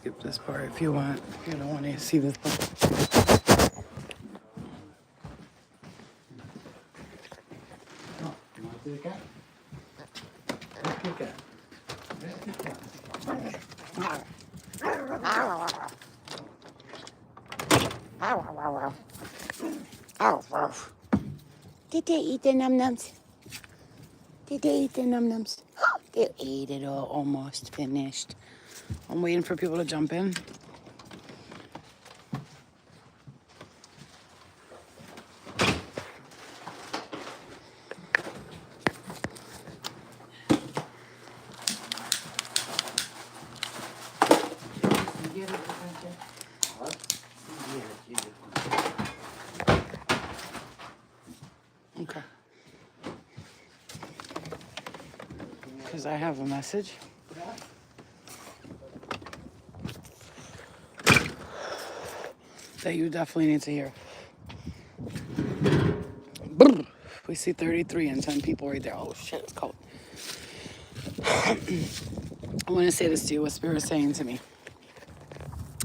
skip this part if you want. You don't want to see this part. Oh, you want to see the cat? Let's get cat. Let's get cat. Did they eat the num-nums? Did they eat the num-nums? They ate it all, almost finished. I'm waiting for people to jump in. Okay. Because I have a message. That you definitely need to hear. We see 33 and 10 people right there. Oh shit, it's cold. I want to say this to you, what Spirit's saying to me.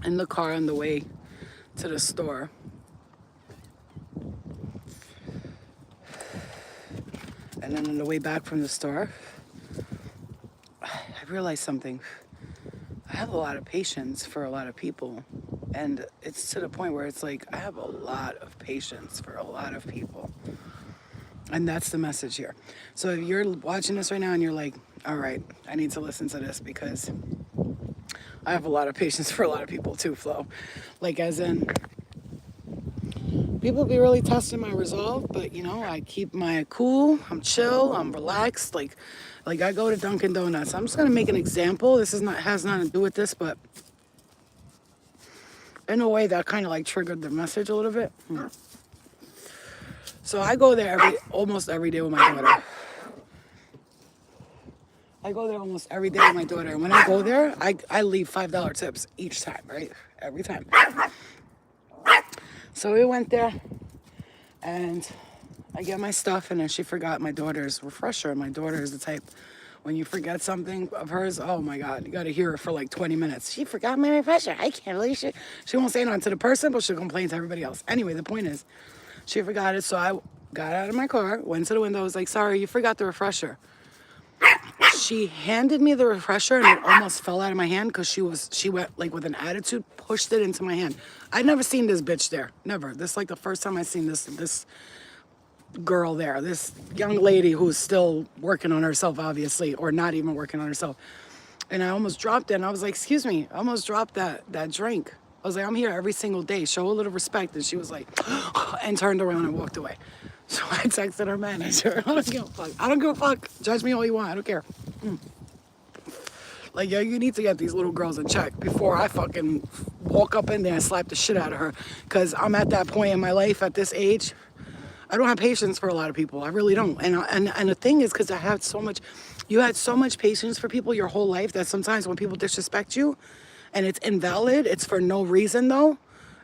In the car on the way to the store, and then on the way back from the store, I realized something. I have a lot of patience for a lot of people. And it's to the point where it's like, I have a lot of patience for a lot of people. And that's the message here. So if you're watching this right now and you're like, all right, I need to listen to this because I have a lot of patience for a lot of people too, Flo. Like as in, people be really testing my resolve, but you know, I keep my cool, I'm chill, I'm relaxed. Like I go to Dunkin' Donuts. I'm just gonna make an example. This has nothing to do with this, but in a way that kind of like triggered the message a little bit. So I go there almost every day with my daughter. I go there almost every day with my daughter. And when I go there, I leave $5 tips each time, right? Every time. So we went there and I get my stuff and then she forgot my daughter's refresher. My daughter is the type, when you forget something of hers, oh my God, you gotta hear her for like 20 minutes. She forgot my refresher. I can't believe she won't say nothing to the person, but she'll complain to everybody else. Anyway, the point is, she forgot it, so I got out of my car, went to the window, was like, sorry, you forgot the refresher. She handed me the refresher and it almost fell out of my hand because she went like with an attitude, pushed it into my hand. I'd never seen this bitch there, never. This is like the first time I seen this girl there, this young lady who's still working on herself, obviously, or not even working on herself. And I almost dropped it, and I was like, excuse me, I almost dropped that drink. I was like, I'm here every single day, show a little respect. And she was like, and turned around and walked away. So I texted her manager, I don't give a fuck. I don't give a fuck. Judge me all you want, I don't care. Like, yo, you need to get these little girls in check before I fucking walk up in there and slap the shit out of her. Because I'm at that point in my life, at this age, I don't have patience for a lot of people. I really don't. And the thing is, because you had so much patience for people your whole life that sometimes when people disrespect you and it's invalid, it's for no reason though.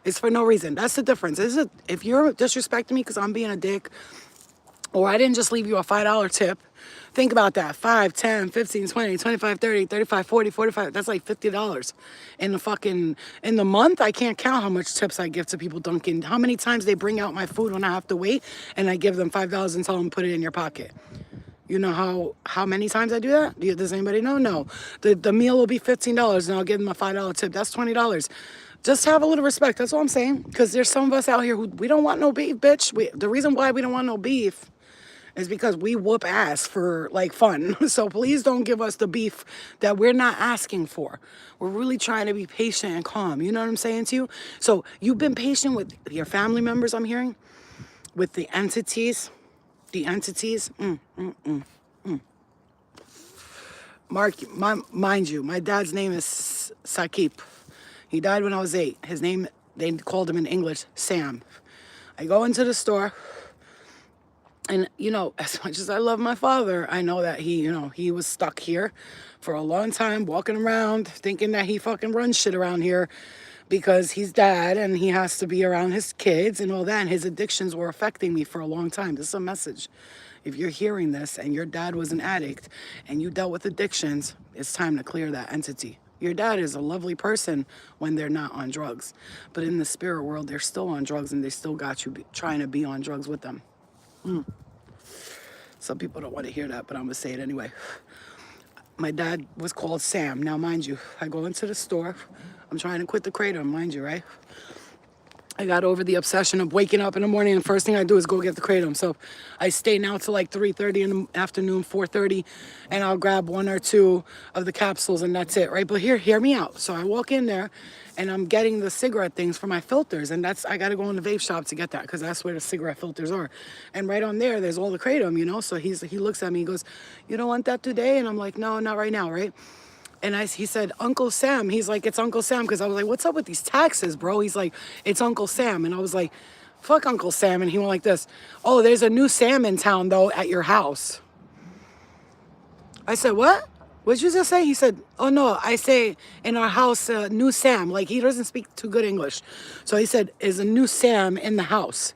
It's for no reason. That's the difference. If you're disrespecting me because I'm being a dick, or I didn't just leave you a $5 tip, think about that. 5, 10, 15, 20, 25, 30, 35, 40, 45. That's like $50 in the month. I can't count how much tips I give to people, Dunkin'. How many times they bring out my food when I have to wait and I give them $5 and tell them put it in your pocket. You know how many times I do that? Does anybody know? No. The meal will be $15 and I'll give them a $5 tip. That's $20. Just have a little respect. That's all I'm saying. Because there's some of us out here who, we don't want no beef, bitch. The reason why we don't want no beef is because we whoop ass for like fun. So please don't give us the beef that we're not asking for. We're really trying to be patient and calm. You know what I'm saying to you? So you've been patient with your family members, I'm hearing, with the entities. Mind you, my dad's name is Sakip. He died when I was 8. His name, they called him in English, Sam. I go into the store. And, you know, as much as I love my father, I know that he was stuck here for a long time, walking around, thinking that he fucking runs shit around here because he's dad and he has to be around his kids and all that. And his addictions were affecting me for a long time. This is a message. If you're hearing this and your dad was an addict and you dealt with addictions, it's time to clear that entity. Your dad is a lovely person when they're not on drugs. But in the spirit world, they're still on drugs and they still got you trying to be on drugs with them. Some people don't want to hear that, but I'm going to say it anyway. My dad was called Sam. Now, mind you, I go into the store. I'm trying to quit the kratom, mind you, right? I got over the obsession of waking up in the morning and the first thing I do is go get the kratom. So I stay now till like 3:30 in the afternoon, 4:30, and I'll grab 1 or 2 of the capsules and that's it, right? But hear me out. So I walk in there and I'm getting the cigarette things for my filters, and I got to go in the vape shop to get that because that's where the cigarette filters are. And right on there, there's all the kratom, you know? So he looks at me, he goes, "You don't want that today?" And I'm like, "No, not right now," right? And he said, "Uncle Sam." He's like, "It's Uncle Sam." Because I was like, "What's up with these taxes, bro?" He's like, "It's Uncle Sam." And I was like, "Fuck Uncle Sam." And he went like this, "Oh, there's a new Sam in town, though, at your house." I said, "What? What'd you just say?" He said, "Oh, no, I say in our house, new Sam." Like, he doesn't speak too good English. So he said, "Is a new Sam in the house?"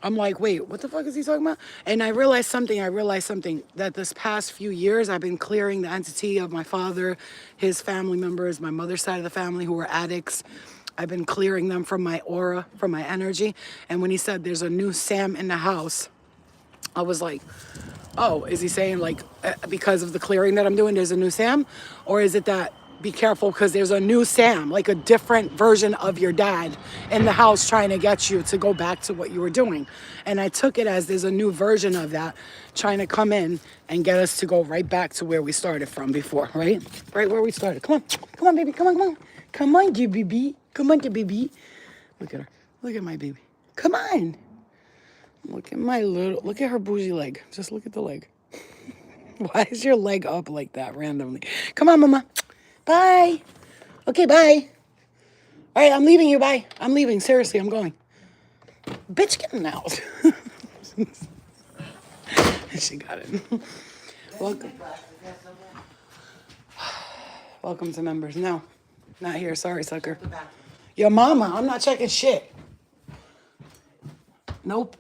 I'm like, wait, what the fuck is he talking about? And I realized something, that this past few years, I've been clearing the entity of my father, his family members, my mother's side of the family who were addicts. I've been clearing them from my aura, from my energy. And when he said there's a new Sam in the house, I was like, oh, is he saying like, because of the clearing that I'm doing, there's a new Sam? Or is it that, be careful because there's a new Sam, like a different version of your dad in the house trying to get you to go back to what you were doing? And I took it as there's a new version of that trying to come in and get us to go right back to where we started from before, right? Right where we started. Come on, baby, come on. Come on, you baby. Come on, you baby. Look at her. Look at my baby. Come on. Look at her bougie leg. Just look at the leg. Why is your leg up like that randomly? Come on, mama. Bye. Okay, bye. All right, I'm leaving you. Bye. I'm leaving. Seriously, I'm going. Bitch, getting out. She got it. Welcome. Welcome to members. No, not here. Sorry, sucker. Your mama. I'm not checking shit. Nope.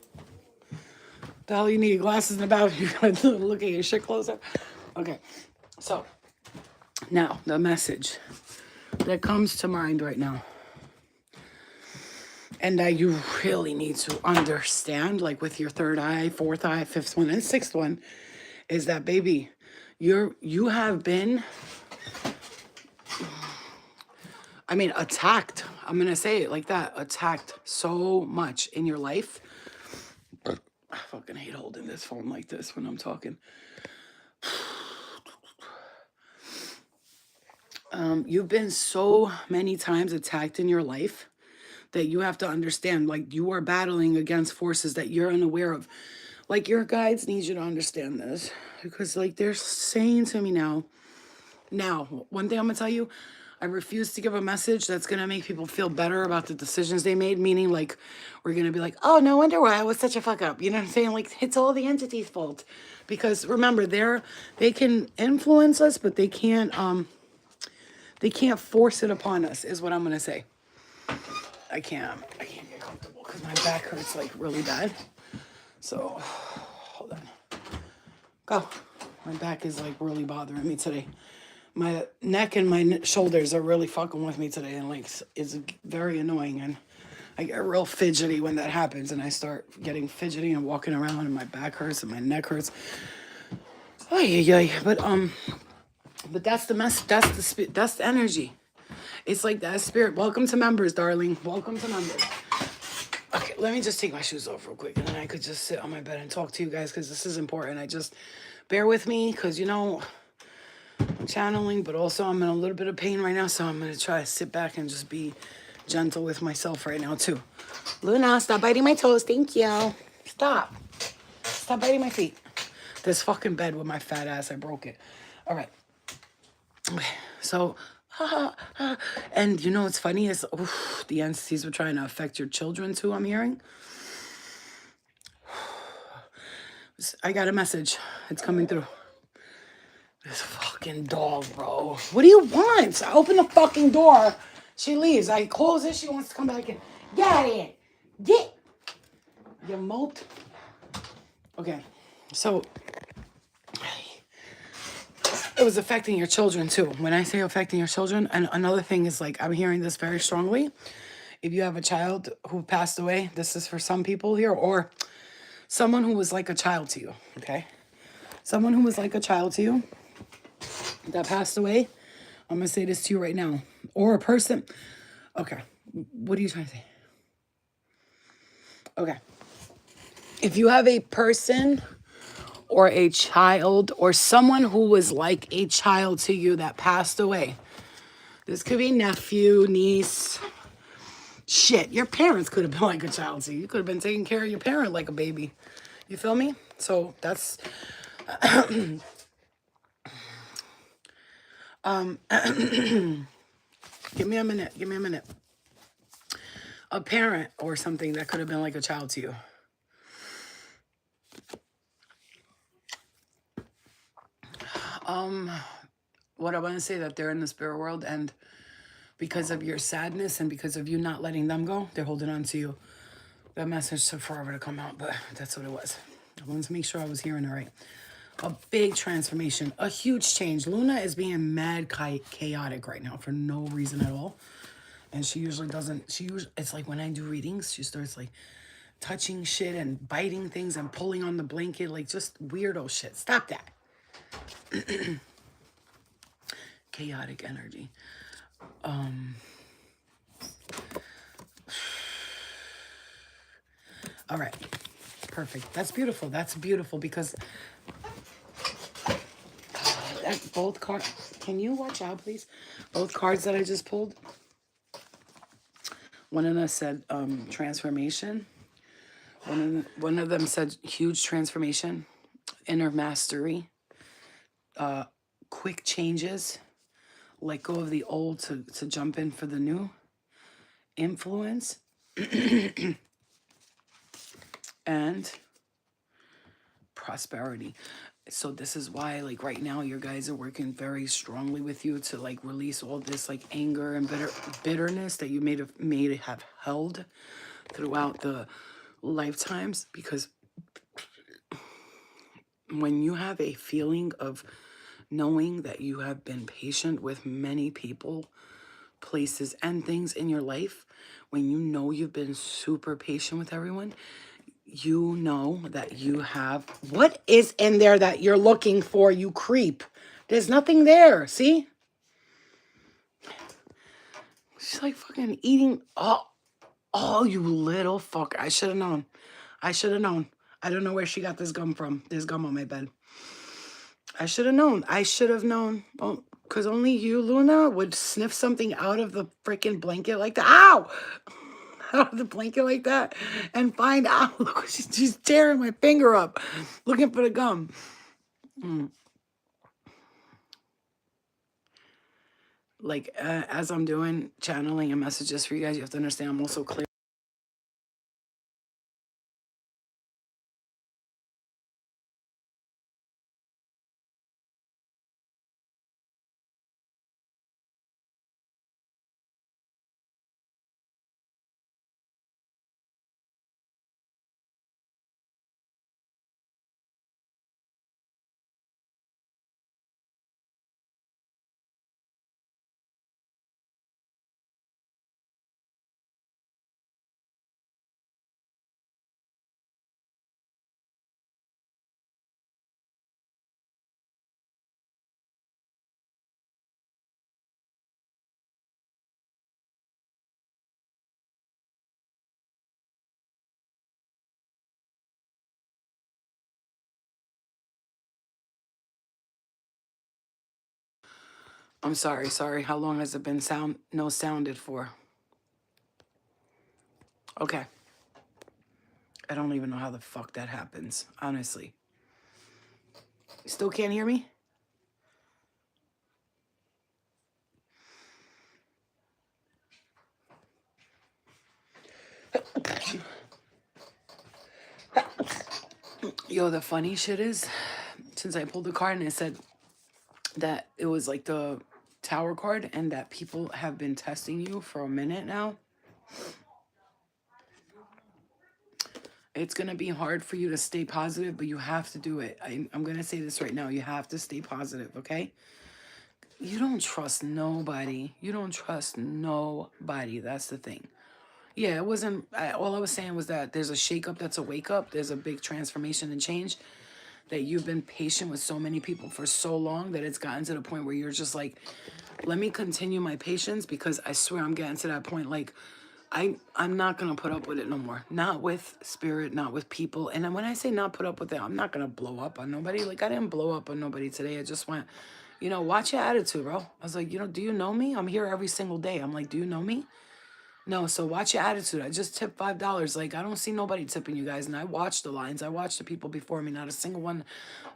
The hell you need glasses in the back? You gotta look at your shit closer. Okay, so now the message that comes to mind right now, and that you really need to understand, like with your third eye, fourth eye, fifth one, and sixth one, is that, baby, you have been, attacked. I'm gonna say it like that, attacked so much in your life. I fucking hate holding this phone like this when I'm talking. You've been so many times attacked in your life that you have to understand, like, you are battling against forces that you're unaware of. Like, your guides need you to understand this, because, like, they're saying to me now, one thing I'm gonna tell you, I refuse to give a message that's gonna make people feel better about the decisions they made, meaning, like, we're gonna be like, oh, no wonder why I was such a fuck up. You know what I'm saying? Like, it's all the entity's fault. Because remember, they can influence us, but they can't force it upon us, is what I'm gonna say. I can't get comfortable because my back hurts like really bad. So, hold on. Go. My back is like really bothering me today. My neck and my shoulders are really fucking with me today, and like it's very annoying. And I get real fidgety when that happens, and I start getting fidgety and walking around, and my back hurts and my neck hurts. Oh yeah. But that's the mess. That's the energy. It's like that spirit. Welcome to members, darling. Welcome to members. Okay, let me just take my shoes off real quick, and then I could just sit on my bed and talk to you guys, because this is important. I just, bear with me, because, I'm channeling, but also I'm in a little bit of pain right now, so I'm going to try to sit back and just be gentle with myself right now, too. Luna, stop biting my toes. Thank you. Stop. Stop biting my feet. This fucking bed with my fat ass, I broke it. All right. So... and what's funny is the entities were trying to affect your children too, I'm hearing. I got a message. It's coming through. This fucking dog, bro. What do you want? I open the fucking door. She leaves. I close it. She wants to come back in. Get out of here. Get. You moat. Okay. So... it was affecting your children too. When I say affecting your children, and another thing is like, I'm hearing this very strongly. If you have a child who passed away, this is for some people here, or someone who was like a child to you, okay? Someone who was like a child to you that passed away, I'm gonna say this to you right now. Or a person, okay, what are you trying to say? Okay. If you have a person or a child or someone who was like a child to you that passed away, this could be nephew, niece, shit, your parents could have been like a child to you. You could have been taking care of your parent like a baby. You feel me? So that's give me a minute. Give me a minute. A parent or something that could have been like a child to you. What I want to say, that they're in the spirit world, and because of your sadness and because of you not letting them go, they're holding on to you. That message took forever to come out, but that's what it was. I wanted to make sure I was hearing it right. A big transformation, a huge change. Luna is being mad chaotic right now for no reason at all. And she usually doesn't, it's like when I do readings, she starts like touching shit and biting things and pulling on the blanket, like just weirdo shit. Stop that. Chaotic energy. All right. Perfect. That's beautiful. That's beautiful because both cards, can you watch out, please? Both cards that I just pulled. One of them said transformation. One of them said huge transformation, inner mastery, quick changes, let go of the old to jump in for the new, influence, and prosperity. So this is why, like right now, your guys are working very strongly with you to like release all this like anger and bitterness that you may have held throughout the lifetimes. Because when you have a feeling of knowing that you have been patient with many people, places, and things in your life, when you know you've been super patient with everyone, you know that you have, what is in there that you're looking for, you creep? There's nothing there, see? She's like fucking eating, oh, you little fucker. I should have known. I should have known. I don't know where she got this gum from. There's gum on my bed. I should have known. I should have known. Oh, because only you, Luna, would sniff something out of the freaking blanket like that. Ow! Out of the blanket like that and find out. Look, she's tearing my finger up looking for the gum. Like, as I'm doing channeling and messages for you guys, you have to understand I'm also clear. I'm sorry. How long has it been sounded for? Okay. I don't even know how the fuck that happens, honestly. You still can't hear me? Yo, the funny shit is, since I pulled the card and it said that it was like the tower card and that people have been testing you for a minute now, It's going to be hard for you to stay positive, but you have to do it. I'm going to say this right now. You have to stay positive, okay? You don't trust nobody. You don't trust nobody. That's the thing. Yeah, it wasn't, all I was saying was that there's a shakeup that's a wake up. There's a big transformation and change, that you've been patient with so many people for so long that it's gotten to the point where you're just like, let me continue my patience, because I swear I'm getting to that point. Like, I'm not going to put up with it no more. Not with spirit, not with people. And then when I say not put up with it, I'm not going to blow up on nobody. Like, I didn't blow up on nobody today. I just went, watch your attitude, bro. I was like, do you know me? I'm here every single day. I'm like, do you know me? No, so watch your attitude. I just tipped $5. Like, I don't see nobody tipping you guys. And I watched the lines. I watched the people before me. Not a single one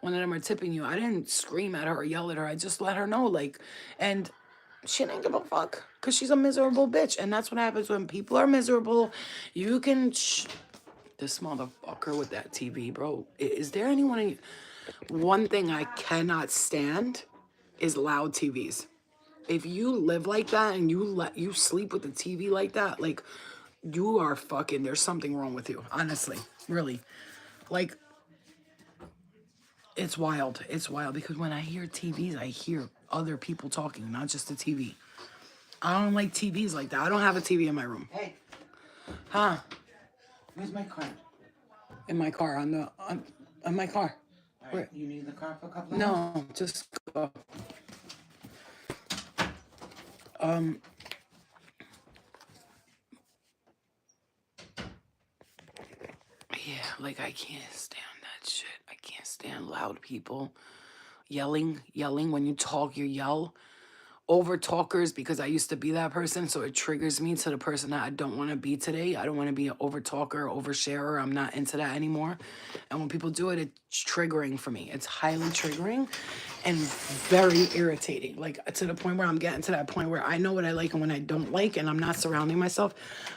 of them are tipping you. I didn't scream at her or yell at her. I just let her know, like, and she didn't give a fuck, because she's a miserable bitch. And that's what happens when people are miserable. You can... This motherfucker with that TV, bro. Is there anyone... One thing I cannot stand is loud TVs. If you live like that and you sleep with the TV like that, like, you are fucking... There's something wrong with you, honestly. Really. Like, it's wild. It's wild, because when I hear TVs, I hear other people talking, not just the TV. I don't like TVs like that. I don't have a TV in my room. Hey. Huh? Where's my car? In my car, on my car. All right, you need the car for a couple of hours? No, just go. Yeah, like, I can't stand that shit. I can't stand loud people yelling. When you talk, you yell. Over talkers, because I used to be that person, so it triggers me to the person that I don't want to be today. I don't want to be an over talker, oversharer. I'm not into that anymore. And when people do it, it's triggering for me. It's highly triggering and very irritating. Like, to the point where I'm getting to that point where I know what I like and what I don't like, and I'm not surrounding myself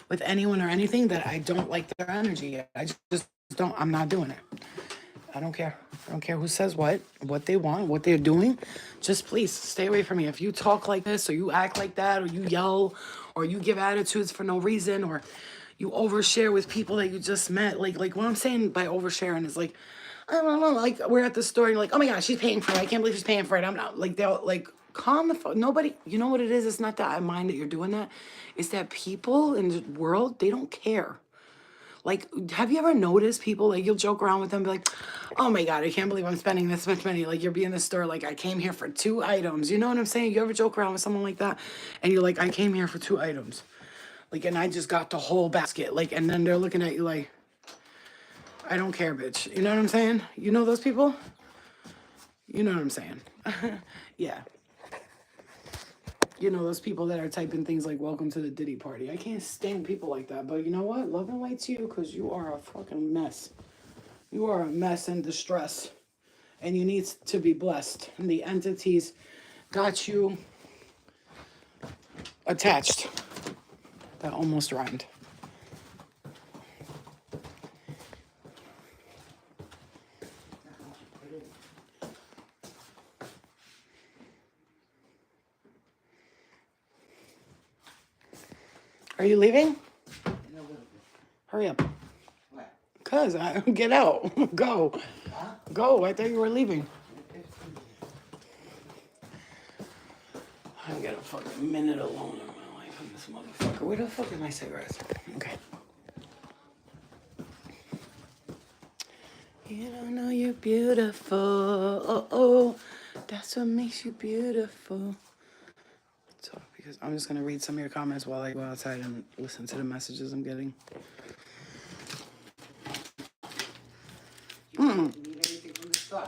with anyone or anything that I don't like their energy. I just don't. I'm not doing it. I don't care. I don't care who says what they want, what they're doing. Just please stay away from me. If you talk like this, or you act like that, or you yell, or you give attitudes for no reason, or you overshare with people that you just met, like what I'm saying by oversharing is, like, I don't know, like, we're at the store and you're like, oh my gosh, she's paying for it. I can't believe she's paying for it. I'm not, like, they'll, like, calm the fuck. Nobody, you know what it is? It's not that I mind that you're doing that. It's that people in the world, they don't care. Like, have you ever noticed people, like, you'll joke around with them, be like, oh my God, I can't believe I'm spending this much money. Like, you'll be in the store, like, I came here for 2 items. You know what I'm saying? You ever joke around with someone like that? And you're like, I came here for 2 items. Like, and I just got the whole basket. Like, and then they're looking at you like, I don't care, bitch. You know what I'm saying? You know those people? You know what I'm saying? Yeah. You know, those people that are typing things like, welcome to the Diddy party. I can't stand people like that. But you know what? Love and light to you, because you are a fucking mess. You are a mess and distress. And you need to be blessed. And the entities got you attached. That almost rhymed. Are you leaving? Hurry up. What? Cuz, get out. Go. Huh? Go. I thought you were leaving. I get a fucking minute alone in my life on this motherfucker. Where the fuck are my cigarettes? Okay. You don't know you're beautiful. Oh, that's what makes you beautiful. So, because I'm just gonna read some of your comments while I go outside and listen to the messages I'm getting. You need anything from the store?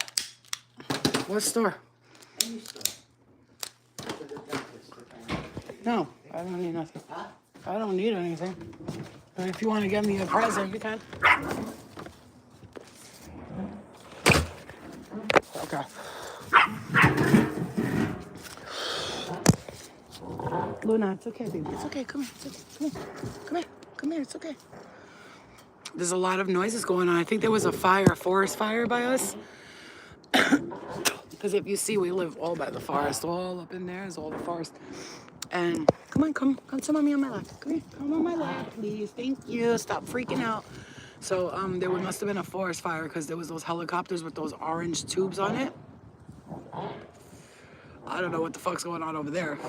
What store? Any store. To the dentist, No, I don't need nothing. Huh? I don't need anything. But if you want to get me a present, you can. Okay. Luna, it's okay, baby. It's okay. Come here. It's okay. Come here. Come here. It's okay. There's a lot of noises going on. I think there was a forest fire by us. Because if you see, we live all by the forest. All up in there is all the forest. And come sit on me on my lap. Come here. Come on my lap, please. Thank you. Stop freaking out. So there must have been a forest fire because there was those helicopters with those orange tubes on it. I don't know what the fuck's going on over there.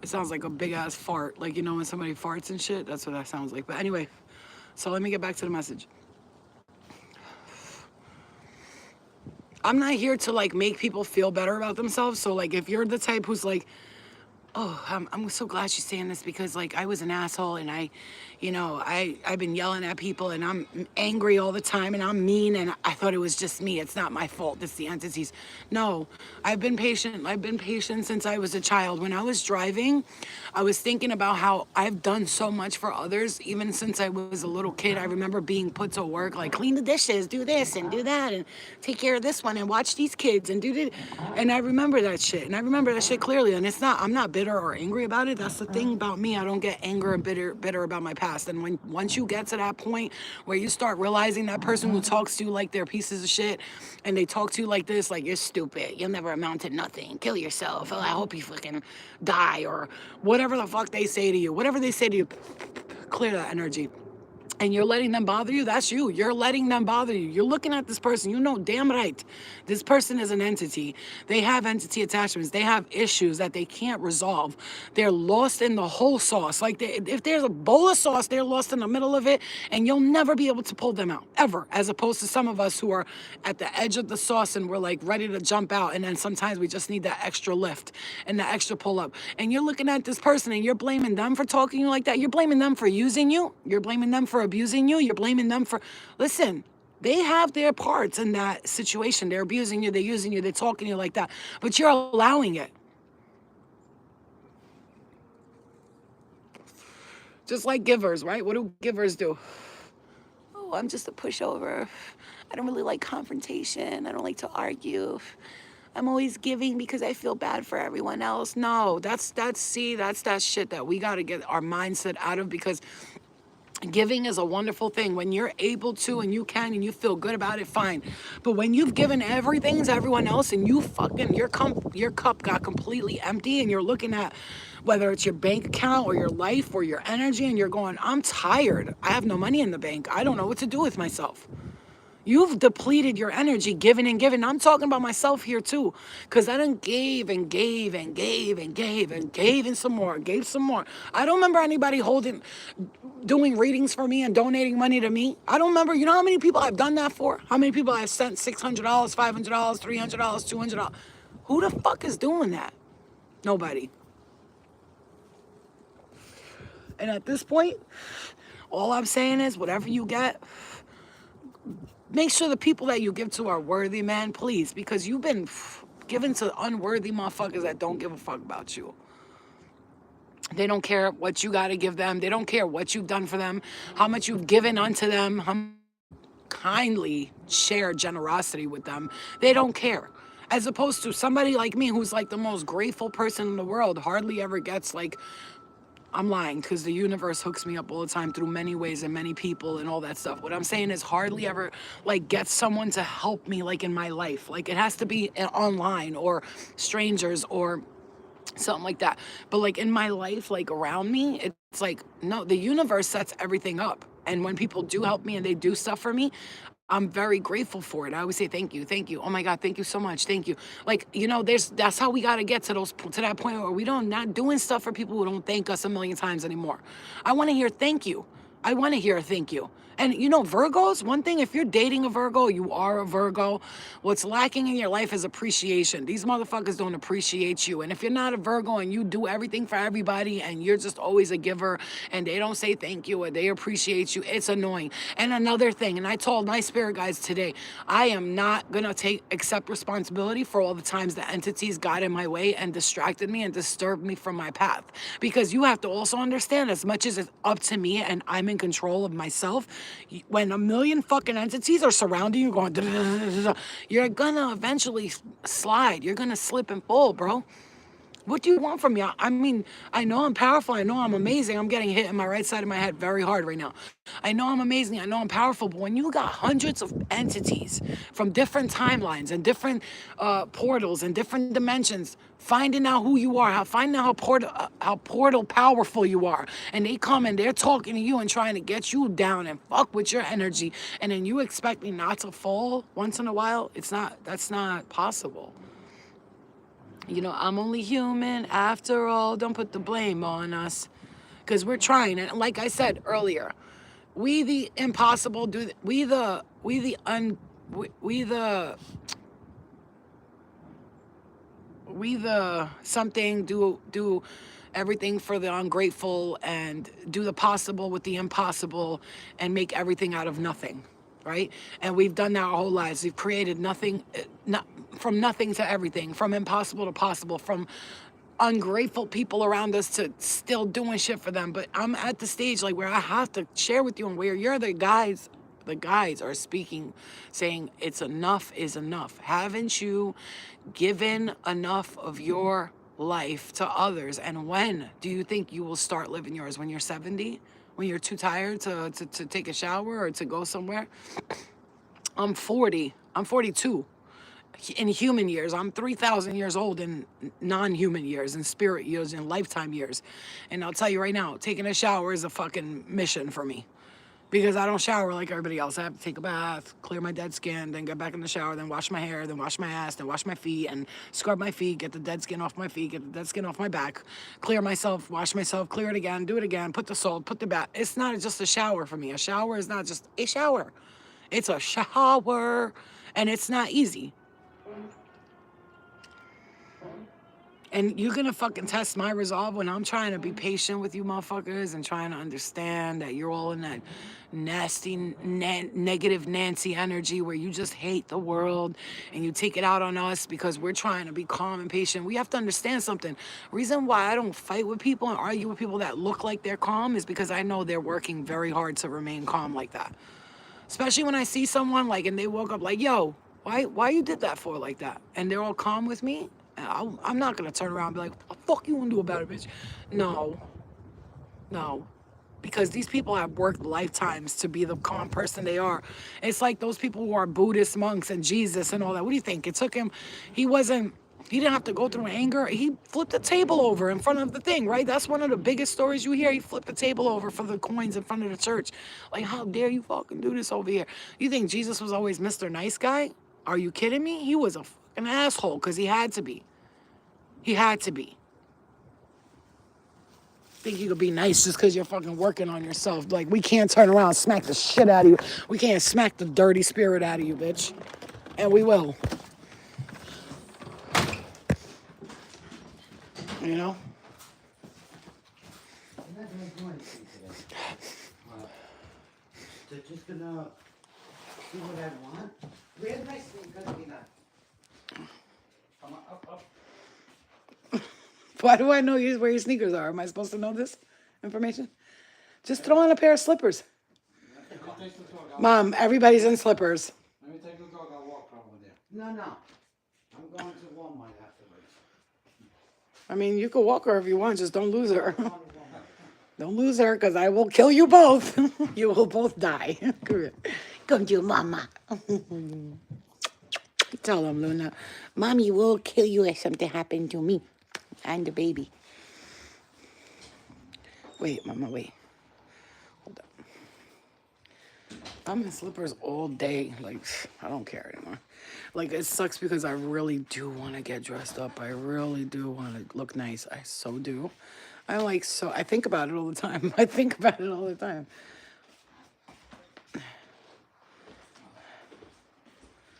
It sounds like a big ass fart. Like, you know, when somebody farts and shit, that's what that sounds like. But anyway, so let me get back to the message. I'm not here to like make people feel better about themselves. So like if you're the type who's like, oh, I'm so glad she's saying this because like I was an asshole and I've been yelling at people and I'm angry all the time and I'm mean and I thought it was just me. It's not my fault. It's the entities. No, I've been patient. I've been patient since I was a child. When I was driving, I was thinking about how I've done so much for others even since I was a little kid. I remember being put to work like clean the dishes, do this and do that and take care of this one and watch these kids and do that. And I remember that shit. And I remember that shit clearly. And I'm not bitter or angry about it. That's the thing about me. I don't get angry and bitter about my past. And once you get to that point where you start realizing that person who talks to you like they're pieces of shit and they talk to you like this, like you're stupid, you'll never amount to nothing, kill yourself, oh, I hope you fucking die, or whatever the fuck they say to you, clear that energy. And you're letting them bother you, that's you. You're letting them bother you. You're looking at this person, you know damn right. This person is an entity. They have entity attachments. They have issues that they can't resolve. They're lost in the whole sauce. Like if there's a bowl of sauce, they're lost in the middle of it and you'll never be able to pull them out, ever. As opposed to some of us who are at the edge of the sauce and we're like ready to jump out. And then sometimes we just need that extra lift and that extra pull up. And you're looking at this person and you're blaming them for talking to you like that. You're blaming them for using you. You're blaming them for abusing you. You're blaming them for, listen, they have their parts in that situation. They're abusing you, they're using you, they're talking to you like that, but you're allowing it. Just like givers, right? What do givers do? Oh, I'm just a pushover. I don't really like confrontation. I don't like to argue. I'm always giving because I feel bad for everyone else. No, that's that shit that we got to get our mindset out of, because giving is a wonderful thing. When you're able to and you can and you feel good about it, fine. But when you've given everything to everyone else and you fucking, your cup got completely empty and you're looking at whether it's your bank account or your life or your energy and you're going, I'm tired. I have no money in the bank. I don't know what to do with myself. You've depleted your energy giving and giving. I'm talking about myself here too, because I done gave and gave and gave and gave and gave and some more, gave some more. I don't remember anybody doing readings for me and donating money to me. I don't remember. You know how many people I've done that for? How many people I've sent $600, $500, $300, $200? Who the fuck is doing that? Nobody. And at this point, all I'm saying is whatever you get, make sure the people that you give to are worthy, man, please, because you've been given to unworthy motherfuckers that don't give a fuck about you. They don't care what you got to give them. They don't care what you've done for them, how much you've given unto them, how kindly share generosity with them. They don't care. As opposed to somebody like me who's like the most grateful person in the world, hardly ever gets like, I'm lying, because the universe hooks me up all the time through many ways and many people and all that stuff. What I'm saying is hardly ever like get someone to help me like in my life. Like it has to be online or strangers or something like that. But like in my life, like around me, it's like, no, the universe sets everything up. And when people do help me and they do stuff for me, I'm very grateful for it. I always say thank you, thank you. Oh my God, thank you so much, thank you. Like, you know, that's how we gotta get to that point where we not doing stuff for people who don't thank us a million times anymore. I want to hear thank you. I want to hear a thank you. And you know, Virgos, one thing, if you're dating a Virgo, you are a Virgo, what's lacking in your life is appreciation. These motherfuckers don't appreciate you. And if you're not a Virgo and you do everything for everybody and you're just always a giver and they don't say thank you or they appreciate you, it's annoying. And another thing, and I told my spirit guides today, I am not going to accept responsibility for all the times the entities got in my way and distracted me and disturbed me from my path. Because you have to also understand, as much as it's up to me and I'm in control of myself, when a million fucking entities are surrounding you going, you're gonna eventually slide. You're gonna slip and fall, bro. What do you want from me? I mean, I know I'm powerful. I know I'm amazing. I'm getting hit in my right side of my head very hard right now. I know I'm amazing. I know I'm powerful. But when you got hundreds of entities from different timelines and different portals and different dimensions, finding out who you are, finding out how portal powerful you are, and they come and they're talking to you and trying to get you down and fuck with your energy, and then you expect me not to fall once in a while, that's not possible. You know, I'm only human after all. Don't put the blame on us, because we're trying. And like I said earlier, we the impossible do we the something do everything for the ungrateful, and do the possible with the impossible, and make everything out of nothing, right? And we've done that our whole lives. We've created nothing, not from nothing to everything, from impossible to possible, from ungrateful people around us to still doing shit for them. But I'm at the stage like where I have to share with you, and where you're the guys are speaking, saying it's enough is enough. Haven't you given enough of your life to others? And when do you think you will start living yours? When you're 70? When you're too tired to take a shower or to go somewhere? I'm 40. I'm 42 in human years. I'm 3,000 years old in non-human years, in spirit years, in lifetime years. And I'll tell you right now, taking a shower is a fucking mission for me, because I don't shower like everybody else. I have to take a bath, clear my dead skin, then get back in the shower, then wash my hair, then wash my ass, then wash my feet, and scrub my feet, get the dead skin off my feet, get the dead skin off my back, clear myself, wash myself, clear it again, do it again, put the salt, put the bath. It's not just a shower for me. A shower is not just a shower. It's a shower, and it's not easy. And you're gonna fucking test my resolve when I'm trying to be patient with you motherfuckers and trying to understand that you're all in that nasty, negative Nancy energy where you just hate the world and you take it out on us because we're trying to be calm and patient. We have to understand something. Reason why I don't fight with people and argue with people that look like they're calm is because I know they're working very hard to remain calm like that. Especially when I see someone like, and they woke up like, yo, why you did that for like that? And they're all calm with me. I'm not gonna turn around and be like, what the fuck you wanna do about it, bitch? No. Because these people have worked lifetimes to be the calm person they are. It's like those people who are Buddhist monks and Jesus and all that. What do you think? It took him, he didn't have to go through anger. He flipped the table over in front of the thing, right? That's one of the biggest stories you hear. He flipped the table over for the coins in front of the church. Like, how dare you fucking do this over here? You think Jesus was always Mr. Nice Guy? Are you kidding me? He was a fucking asshole because he had to be. He had to be. Think you could be nice just because you're fucking working on yourself. Like, we can't turn around and smack the shit out of you. We can't smack the dirty spirit out of you, bitch. And we will. You know? I'm not gonna do anything today. They're just gonna see what I want. Where's my sneakers, Tina? Come on, up. Why do I know where your sneakers are? Am I supposed to know this information? Just throw on a pair of slippers. Mom, everybody's in slippers. Let me take the dog, I'll walk over there. No. I'm going to Walmart afterwards. I mean, you can walk her if you want, just don't lose her. Don't lose her, because I will kill you both. You will both die. Come to mama. Tell them, Luna. Mommy will kill you if something happened to me and the baby. Wait, mama, wait. Hold up. I'm in slippers all day. Like, I don't care anymore. Like, it sucks because I really do want to get dressed up. I really do want to look nice. I so do. I think about it all the time. I think about it all the time.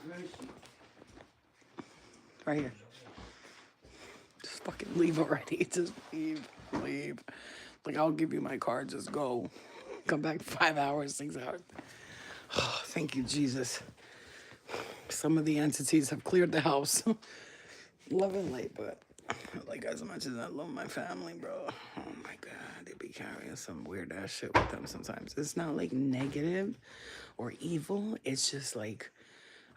Where is she? Right here. Just fucking leave already. Just leave. Like, I'll give you my card. Just go. Come back 5 hours, 6 hours. Oh, thank you, Jesus. Some of the entities have cleared the house. Love and light, but like, as much as I love my family, bro, oh my God, they be carrying some weird ass shit with them sometimes. It's not like negative or evil. It's just like,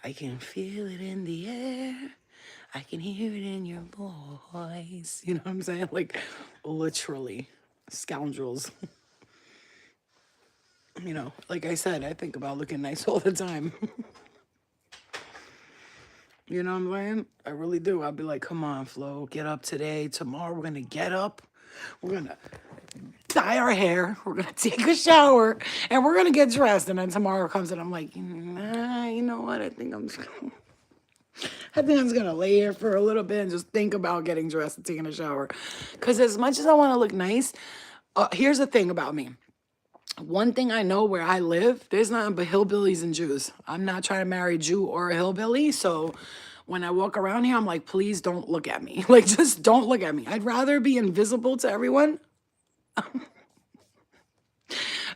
I can feel it in the air. I can hear it in your voice. You know what I'm saying? Like, literally, scoundrels. You know, like I said, I think about looking nice all the time. You know what I'm saying? I really do. I'll be like, come on, Flo, get up today. Tomorrow we're gonna get up. We're gonna dye our hair. We're gonna take a shower, and we're gonna get dressed. And then tomorrow comes, and I'm like, nah, you know what? I think I'm just gonna lay here for a little bit and just think about getting dressed and taking a shower. Cause as much as I want to look nice, here's the thing about me. One thing I know where I live, there's nothing but hillbillies and Jews. I'm not trying to marry a Jew or a hillbilly. So when I walk around here, I'm like, please don't look at me. Like, just don't look at me. I'd rather be invisible to everyone.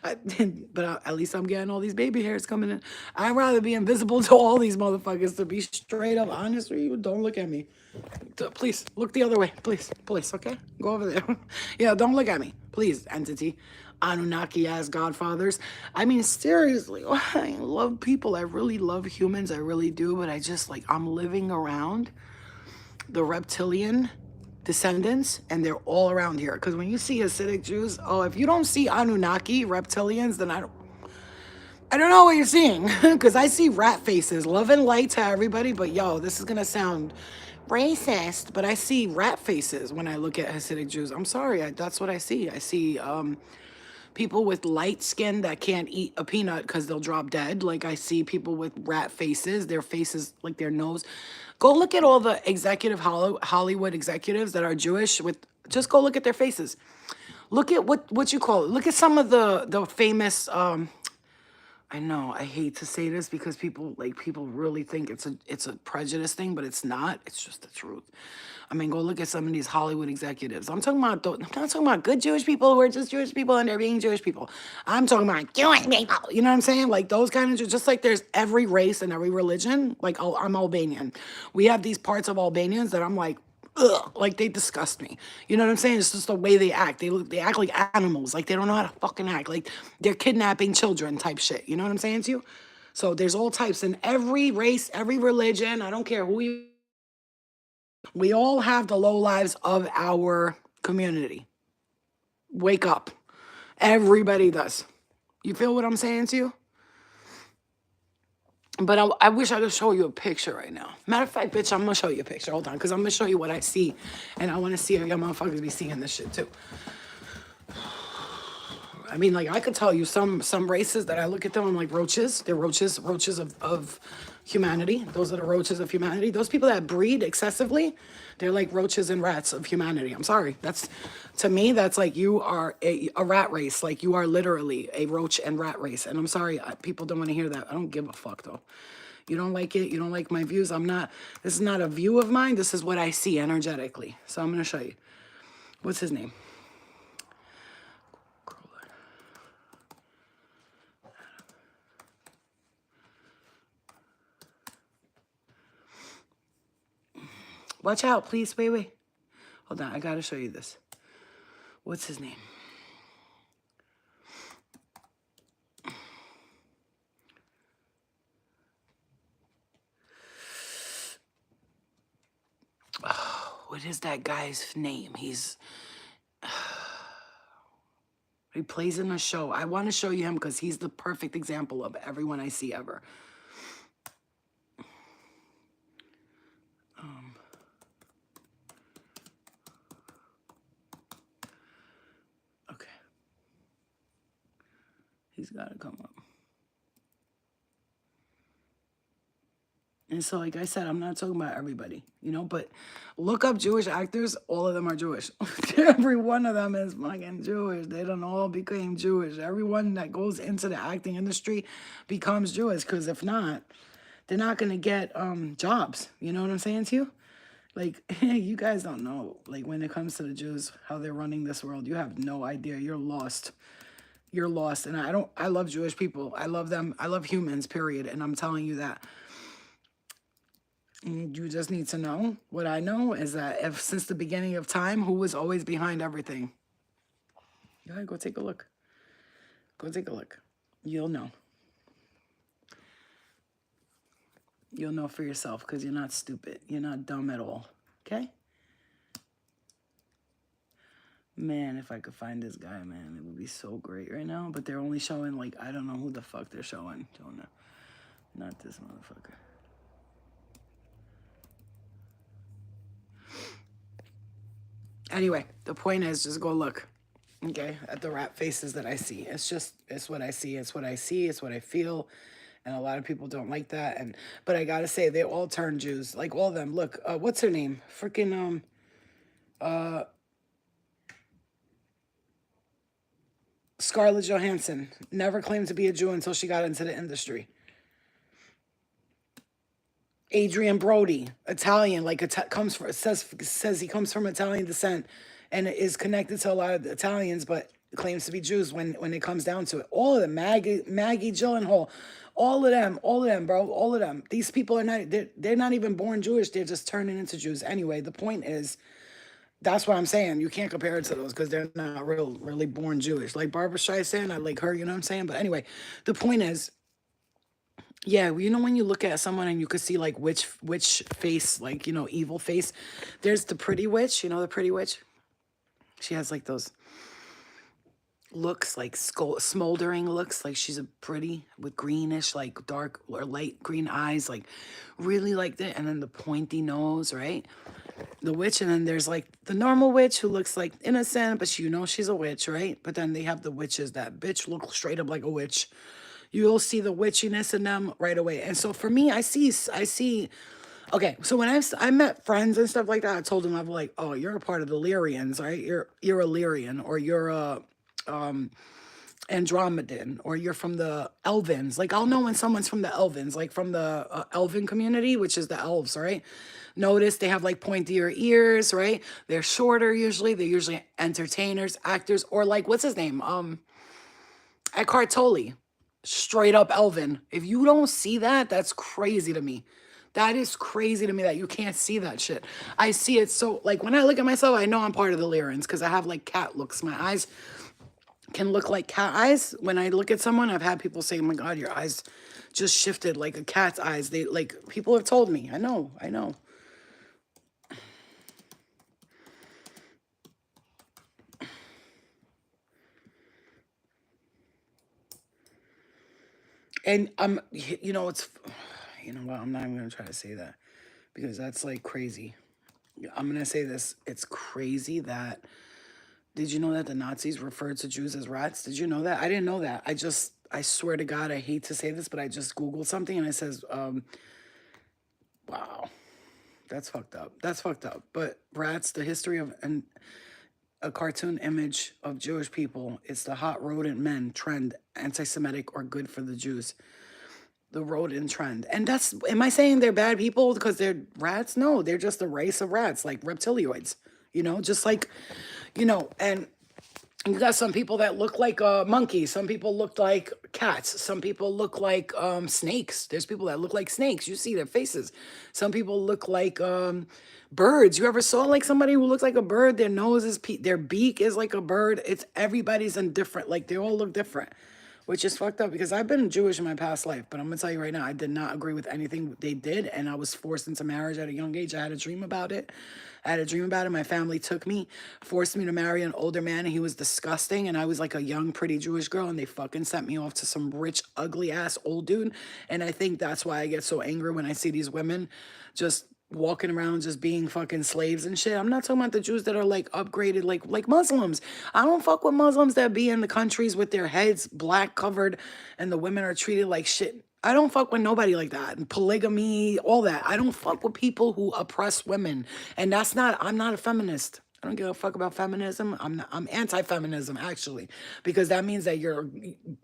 I, but at least I'm getting all these baby hairs coming in. I'd rather be invisible to all these motherfuckers, to be straight up honest with you. Don't look at me. Please, look the other way. Please, okay? Go over there. Yeah, don't look at me. Please, entity. Anunnaki as godfathers. I mean, seriously, I love people. I really love humans. I really do. But I just, like, I'm living around the reptilian descendants, and they're all around here. Because when you see Hasidic Jews, oh, if you don't see Anunnaki reptilians, then I don't know what you're seeing. Because I see rat faces. Love and light to everybody, but yo, this is gonna sound racist, but I see rat faces when I look at Hasidic Jews. I'm sorry, that's what I see. I see people with light skin that can't eat a peanut because they'll drop dead. Like, I see people with rat faces, their faces, like their nose. Go look at all the executive Hollywood executives that are Jewish. Just go look at their faces. Look at what you call it. Look at some of the famous. I know I hate to say this because people really think it's a prejudice thing, but it's not. It's just the truth. I mean, go look at some of these Hollywood executives. I'm not talking about good Jewish people who are just Jewish people and they're being Jewish people. I'm talking about Jewish people. You know what I'm saying? Like those kind of, just like there's every race and every religion. Like, I'm Albanian. We have these parts of Albanians that I'm like, ugh, like they disgust me. You know what I'm saying? It's just the way they act. They act like animals. Like they don't know how to fucking act. Like they're kidnapping children type shit. You know what I'm saying to you? So there's all types in every race, every religion. I don't care who you. We all have the low lives of our community. Wake up. Everybody does. You feel what I'm saying to you? But I wish I could show you a picture right now. Matter of fact, bitch, I'm gonna show you a picture. Hold on, because I'm gonna show you what I see. And I wanna see if y'all motherfuckers be seeing this shit too. I mean, like, I could tell you some races that I look at them, I'm like, roaches. They're roaches of humanity. Those are the roaches of humanity. Those people that breed excessively, they're like roaches and rats of humanity. I'm sorry. To me, that's like you are a rat race. Like, you are literally a roach and rat race. And I'm sorry, people don't want to hear that. I don't give a fuck, though. You don't like it. You don't like my views. This is not a view of mine. This is what I see energetically. So I'm going to show you. What's his name? Watch out, please. Wait. Hold on. I got to show you this. What's his name? Oh, what is that guy's name? He plays in a show. I want to show you him because he's the perfect example of everyone I see ever. Okay. He's got to come up. And so, like I said, I'm not talking about everybody, but look up Jewish actors. All of them are Jewish. Every one of them is fucking Jewish. They don't all became Jewish. Everyone that goes into the acting industry becomes Jewish, because if not, they're not going to get jobs. You know what I'm saying to you? Like, you guys don't know, like, when it comes to the Jews, how they're running this world. You have no idea. You're lost. You're lost. And I love Jewish people. I love them. I love humans, period. And I'm telling you that. You just need to know. What I know is that since the beginning of time, who was always behind everything? Go ahead, go take a look. Go take a look. You'll know. You'll know for yourself because you're not stupid. You're not dumb at all. Okay? Man, if I could find this guy, man, it would be so great right now. But they're only showing, like, I don't know who the fuck they're showing. Don't know. Not this motherfucker. Anyway, the point is just go look, okay, at the rat faces that I see. It's what I see. It's what I see. It's what I feel. And a lot of people don't like that. But I gotta say, they all turn Jews. Like, all of them. Look, what's her name? Freaking, Scarlett Johansson never claimed to be a Jew until she got into the industry. Adrian Brody, Italian, like says he comes from Italian descent, and is connected to a lot of Italians, but claims to be Jews when it comes down to it. All of them, Maggie Gyllenhaal, all of them, bro, all of them. These people are not they're not even born Jewish. They're just turning into Jews anyway. The point is, that's what I'm saying. You can't compare it to those because they're not really born Jewish. Like Barbara Streisand, I like her, you know what I'm saying? But anyway, the point is, yeah, you know when you look at someone and you could see like which face, like, you know, evil face. There's the pretty witch, you know, the pretty witch. She has like those looks, like smoldering looks, like she's a pretty with greenish, like dark or light green eyes, like really like that. And then the pointy nose, right? The witch. And then there's like the normal witch who looks like innocent, but you know she's a witch, right? But then they have the witches that bitch look straight up like a witch. You'll see the witchiness in them right away. And so for me, I see. Okay, so when I met friends and stuff like that, I told them, I'm like, oh, you're a part of the Lyrians, right? You're a Lyrian, or you're a Andromedan, or you're from the Elvins. Like, I'll know when someone's from the Elvins, like from the Elven community, which is the elves, right? Notice they have like pointier ears, right? They're shorter usually. They're usually entertainers, actors, or like, what's his name? Eckhart Tolle. Straight up Elvin. If you don't see that, that's crazy to me. That is crazy to me that you can't see that shit. I see it so, like, when I look at myself, I know I'm part of the Lyrians because I have like cat looks. My eyes can look like cat eyes. When I look at someone, I've had people say, oh my God, your eyes just shifted like a cat's eyes. They, like, people have told me. I know. And you know, you know what? I'm not even gonna try to say that because that's like crazy. I'm gonna say this. It's crazy that. Did you know that the Nazis referred to Jews as rats? Did you know that? I didn't know that. I swear to God, I hate to say this, but I just Googled something and it says, wow, that's fucked up. That's fucked up. But rats, the history of a cartoon image of Jewish people. It's the hot rodent men trend, anti-Semitic or good for the Jews. The rodent trend. And that's, am I saying they're bad people because they're rats? No, they're just a race of rats, like reptilioids, you know, just like, you know, and you got some people that look like monkeys. Some people look like cats. Some people look like snakes. There's people that look like snakes. You see their faces. Some people look like birds. You ever saw like somebody who looks like a bird? Their nose is, their beak is like a bird. It's everybody's in different. Like they all look different, which is fucked up because I've been Jewish in my past life. But I'm going to tell you right now, I did not agree with anything they did. And I was forced into marriage at a young age. I had a dream about it. My family took me, forced me to marry an older man, and he was disgusting. And I was like a young, pretty Jewish girl, and they fucking sent me off to some rich, ugly ass old dude. And I think that's why I get so angry when I see these women just walking around just being fucking slaves and shit. I'm not talking about the Jews that are like upgraded, like Muslims. I don't fuck with Muslims that be in the countries with their heads black covered and the women are treated like shit. I don't fuck with nobody like that. And polygamy, all that. I don't fuck with people who oppress women. And that's not, I'm not a feminist. I don't give a fuck about feminism. I'm anti-feminism, actually, because that means that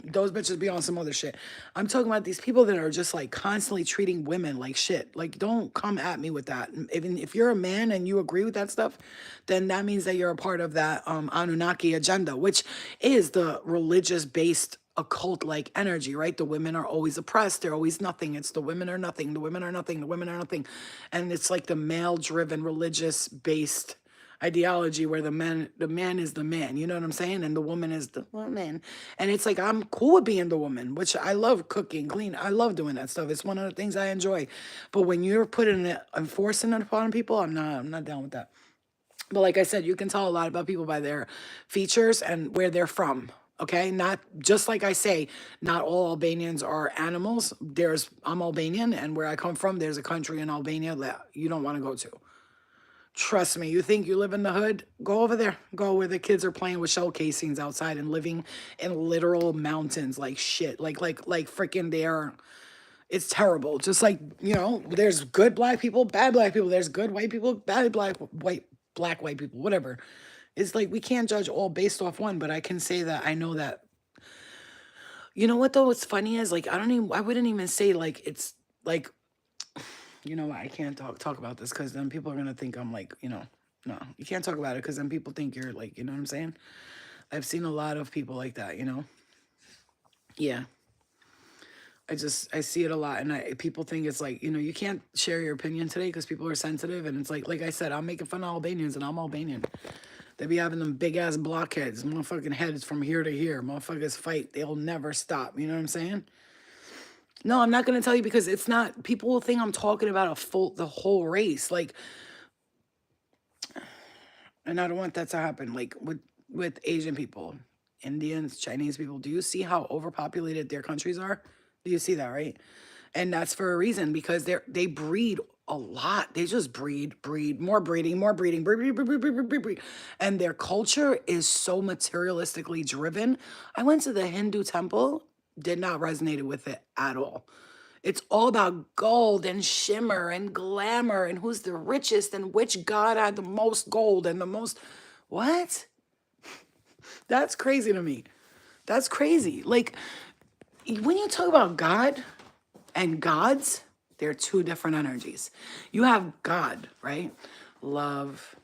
those bitches be on some other shit. I'm talking about these people that are just like constantly treating women like shit. Like, don't come at me with that. Even if you're a man and you agree with that stuff, then that means that you're a part of that Anunnaki agenda, which is the religious-based occult-like energy, right? The women are always oppressed. They're always nothing. It's the women are nothing. The women are nothing. The women are nothing. And it's like the male-driven, religious-based, ideology where the man is the man, you know what I'm saying? And the woman is the woman. And it's like, I'm cool with being the woman, which I love cooking, clean. I love doing that stuff. It's one of the things I enjoy. But when you're putting it, enforcing it upon people, I'm not down with that. But like I said, you can tell a lot about people by their features and where they're from. Okay, not just like I say, not all Albanians are animals. I'm Albanian, and where I come from, there's a country in Albania that you don't want to go to. Trust me, you think you live in the hood? Go over there. Go where the kids are playing with shell casings outside and living in literal mountains like shit. Like freaking they're it's terrible. Just like, there's good black people, bad black people. There's good white people, bad black white people, whatever. It's like we can't judge all based off one, but I can say that I know that. You know what though? What's funny is like I wouldn't even say like it's like what, I can't talk about this because then people are gonna think I'm like, no, you can't talk about it because then people think you're like, you know what I'm saying? I've seen a lot of people like that, Yeah. I see it a lot, and people think it's like, you can't share your opinion today because people are sensitive, and it's like I said, I'm making fun of Albanians, and I'm Albanian. They be having them big-ass blockheads, motherfucking heads from here to here. Motherfuckers fight. They'll never stop, you know what I'm saying? No, I'm not going to tell you because it's not, people will think I'm talking about the whole race, like, and I don't want that to happen, like, with Asian people, Indians, Chinese people. Do you see how overpopulated their countries are? Do you see that, right? And that's for a reason because they breed a lot. They just breed, more breeding, breed. And their culture is so materialistically driven. I went to the Hindu temple, did not resonate with it at all. It's all about gold and shimmer and glamour and who's the richest and which god had the most gold and the most. What? That's crazy to me. That's crazy. Like, when you talk about God and gods, they're two different energies. You have God, right? Love,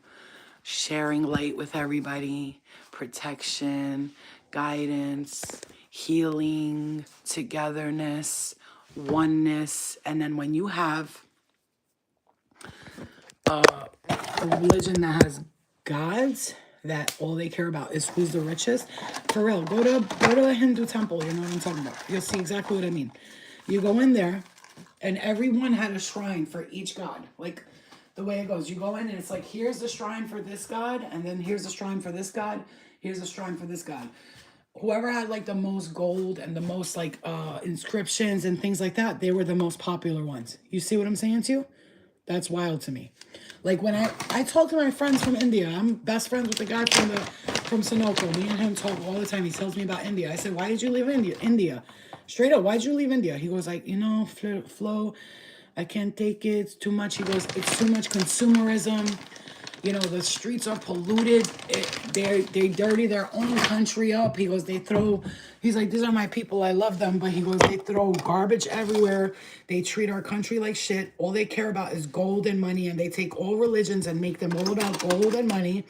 sharing light with everybody, protection, guidance, healing, togetherness, oneness. And then when you have a religion that has gods, that all they care about is who's the richest. For real, go to a Hindu temple, you know what I'm talking about. You'll see exactly what I mean. You go in there, and everyone had a shrine for each god. Like the way it goes, you go in and it's like, here's the shrine for this god, and then here's the shrine for this god, here's the shrine for this god. Whoever had like the most gold and the most like inscriptions and things like that, they were the most popular ones. You see what I'm saying to you? That's wild to me. Like when I talk to my friends from India, I'm best friends with the guy from Sunoco. Me and him talk all the time. He tells me about India. I said, why did you leave India? Straight up, why'd you leave India? He goes like, Flo, I can't take it. It's too much. He goes, it's too much consumerism. The streets are polluted. They dirty their own country up. He goes, he's like, these are my people. I love them. But he goes, they throw garbage everywhere. They treat our country like shit. All they care about is gold and money. And they take all religions and make them all about gold and money.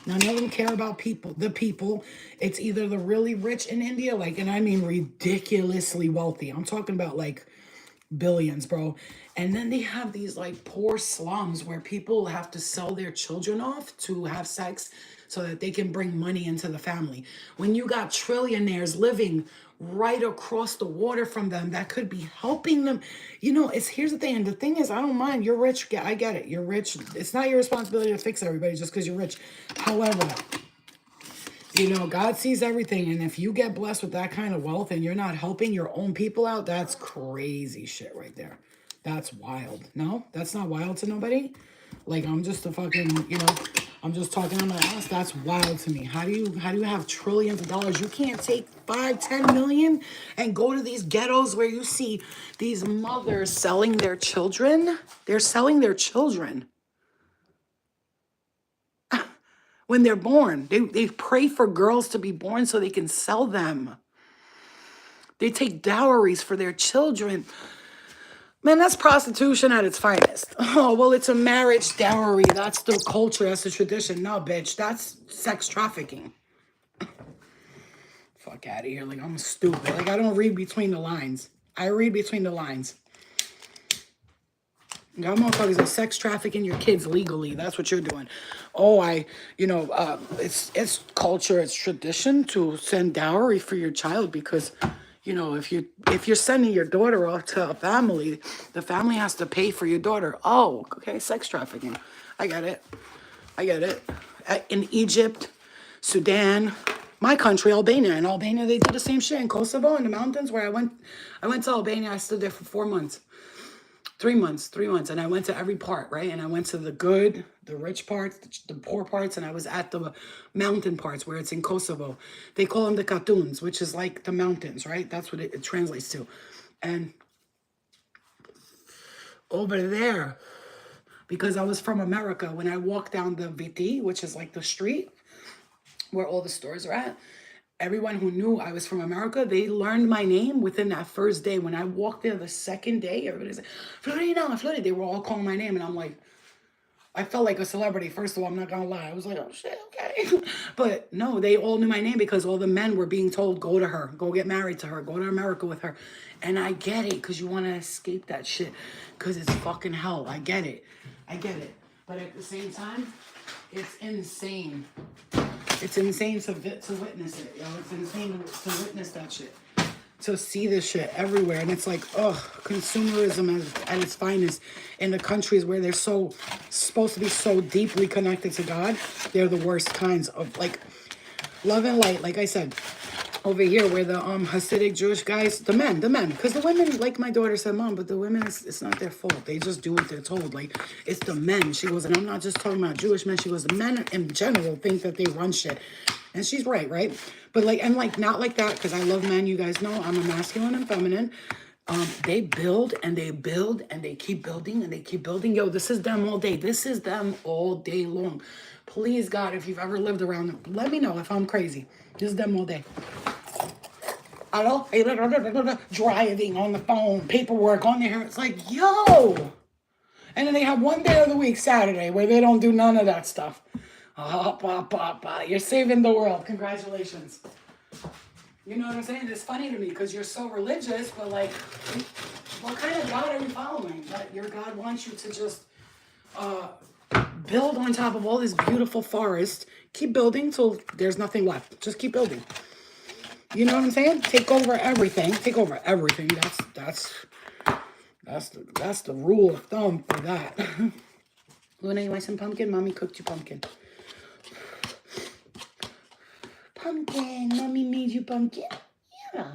None of them care about the people. It's either the really rich in India, and I mean ridiculously wealthy. I'm talking about like billions, bro. And then they have these like poor slums where people have to sell their children off to have sex so that they can bring money into the family. When you got trillionaires living right across the water from them that could be helping them, here's the thing. And the thing is, I don't mind. You're rich. I get it. You're rich. It's not your responsibility to fix everybody just because you're rich. However, God sees everything. And if you get blessed with that kind of wealth and you're not helping your own people out, that's crazy shit right there. That's wild. No, that's not wild to nobody. Like, I'm just a fucking, I'm just talking on my ass. That's wild to me. How do you have trillions of dollars? You can't take 5-10 million and go to these ghettos where you see these mothers selling their children. They're selling their children. When they're born, they pray for girls to be born so they can sell them. They take dowries for their children. Man, that's prostitution at its finest. Oh, well, it's a marriage dowry. That's the culture. That's the tradition. No, bitch, that's sex trafficking. Fuck out of here. Like, I'm stupid. Like, I don't read between the lines. I read between the lines. Y'all motherfuckers are sex trafficking your kids legally. That's what you're doing. Oh, it's culture, it's tradition to send dowry for your child because, if you're sending your daughter off to a family, the family has to pay for your daughter. Oh, okay, sex trafficking. I get it. I get it. In Egypt, Sudan, my country, Albania. In Albania, they did the same shit. In Kosovo, in the mountains where I went to Albania. I stood there for 4 months. 3 months, and I went to every part, right? And I went to the good, the rich parts, the poor parts, and I was at the mountain parts where it's in Kosovo. They call them the Katuns, which is like the mountains, right? That's what it translates to. And over there, because I was from America, when I walked down the VT, which is like the street where all the stores are at, everyone who knew I was from America, they learned my name within that first day. When I walked there the second day, everybody's like, Florina, Florina. They were all calling my name. And I'm like, I felt like a celebrity. First of all, I'm not going to lie. I was like, oh, shit, okay. But no, they all knew my name because all the men were being told, go to her, go get married to her, go to America with her. And I get it because you want to escape that shit because it's fucking hell. I get it. I get it. But at the same time, it's insane. It's insane to witness it, yo. It's insane to witness that shit. To see this shit everywhere. And it's like, consumerism at its finest in the countries where they're supposed to be so deeply connected to God. They're the worst kinds of, like, love and light, like I said. Over here where the Hasidic Jewish guys, the men, because the women, like my daughter said, Mom, but the women, it's not their fault. They just do what they're told. Like, it's the men. She goes, and I'm not just talking about Jewish men. She goes, the men in general think that they run shit. And she's right? But not like that, because I love men. You guys know I'm a masculine and feminine. They build and they build and they keep building and they keep building. Yo, this is them all day. This is them all day long. Please, God, if you've ever lived around them, let me know if I'm crazy. This is them all day. Driving on the phone, paperwork on their hair. It's like, yo. And then they have one day of the week, Saturday, where they don't do none of that stuff. You're saving the world. Congratulations. You know what I'm saying? It's funny to me because you're so religious, but like, what kind of God are you following? That your God wants you to just build on top of all this beautiful forest. Keep building till there's nothing left. Just keep building. You know what I'm saying? Take over everything. Take over everything. That's the rule of thumb for that. Luna, you want some pumpkin? Mommy cooked you pumpkin. Pumpkin. Mommy made you pumpkin. Yeah.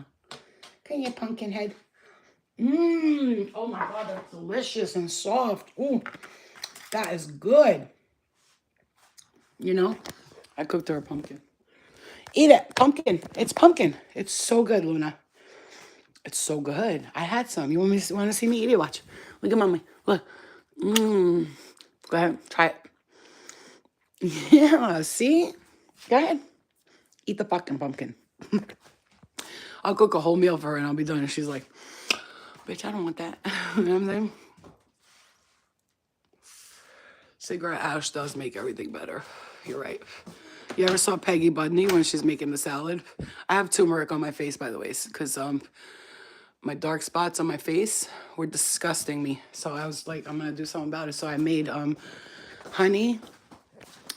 Come here, pumpkin head. Oh my God, that's delicious and soft. Ooh, that is good. You know, I cooked her a pumpkin. Eat it. Pumpkin. It's pumpkin. It's so good, Luna. It's so good. I had some. You want to see me eat it? Watch. Look at mommy. Look. Go ahead. Try it. Yeah. See? Go ahead. Eat the fucking pumpkin. I'll cook a whole meal for her and I'll be done. And she's like, bitch, I don't want that. You know what I'm saying? Cigarette ash does make everything better. You're right. You ever saw Peggy Budney when she's making the salad? I have turmeric on my face, by the way, because my dark spots on my face were disgusting me. So I was like, I'm going to do something about it. So I made honey,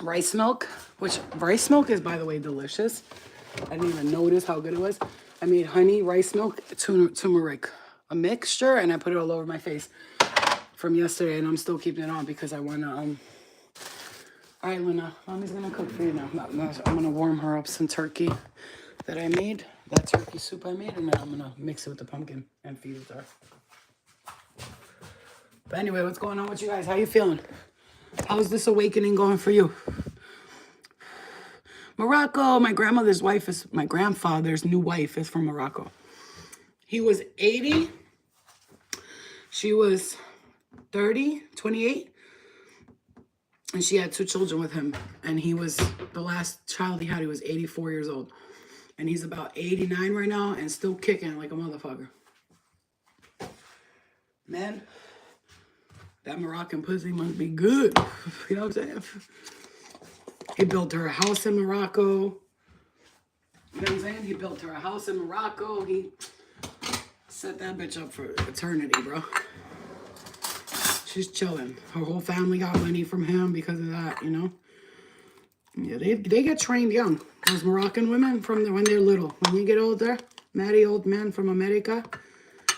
rice milk, which rice milk is, by the way, delicious. I didn't even notice how good it was. I made honey, rice milk, turmeric, a mixture, and I put it all over my face from yesterday. And I'm still keeping it on because I want to... All right, Luna, Mommy's going to cook for you now. I'm going to warm her up some turkey that I made. That turkey soup I made, and then I'm going to mix it with the pumpkin and feed it to her. But anyway, what's going on with you guys? How you feeling? How's this awakening going for you? Morocco, my grandfather's new wife is from Morocco. He was 80. She was 30, 28. And she had 2 children with him. And he was, the last child he had, he was 84 years old. And he's about 89 right now and still kicking like a motherfucker. Man, that Moroccan pussy must be good. You know what I'm saying? He built her a house in Morocco. You know what I'm saying? He built her a house in Morocco. He set that bitch up for eternity, bro. She's chilling. Her whole family got money from him because of that, you know. Yeah, they get trained young. Those Moroccan women when they're little. When you get older, marry old man from America.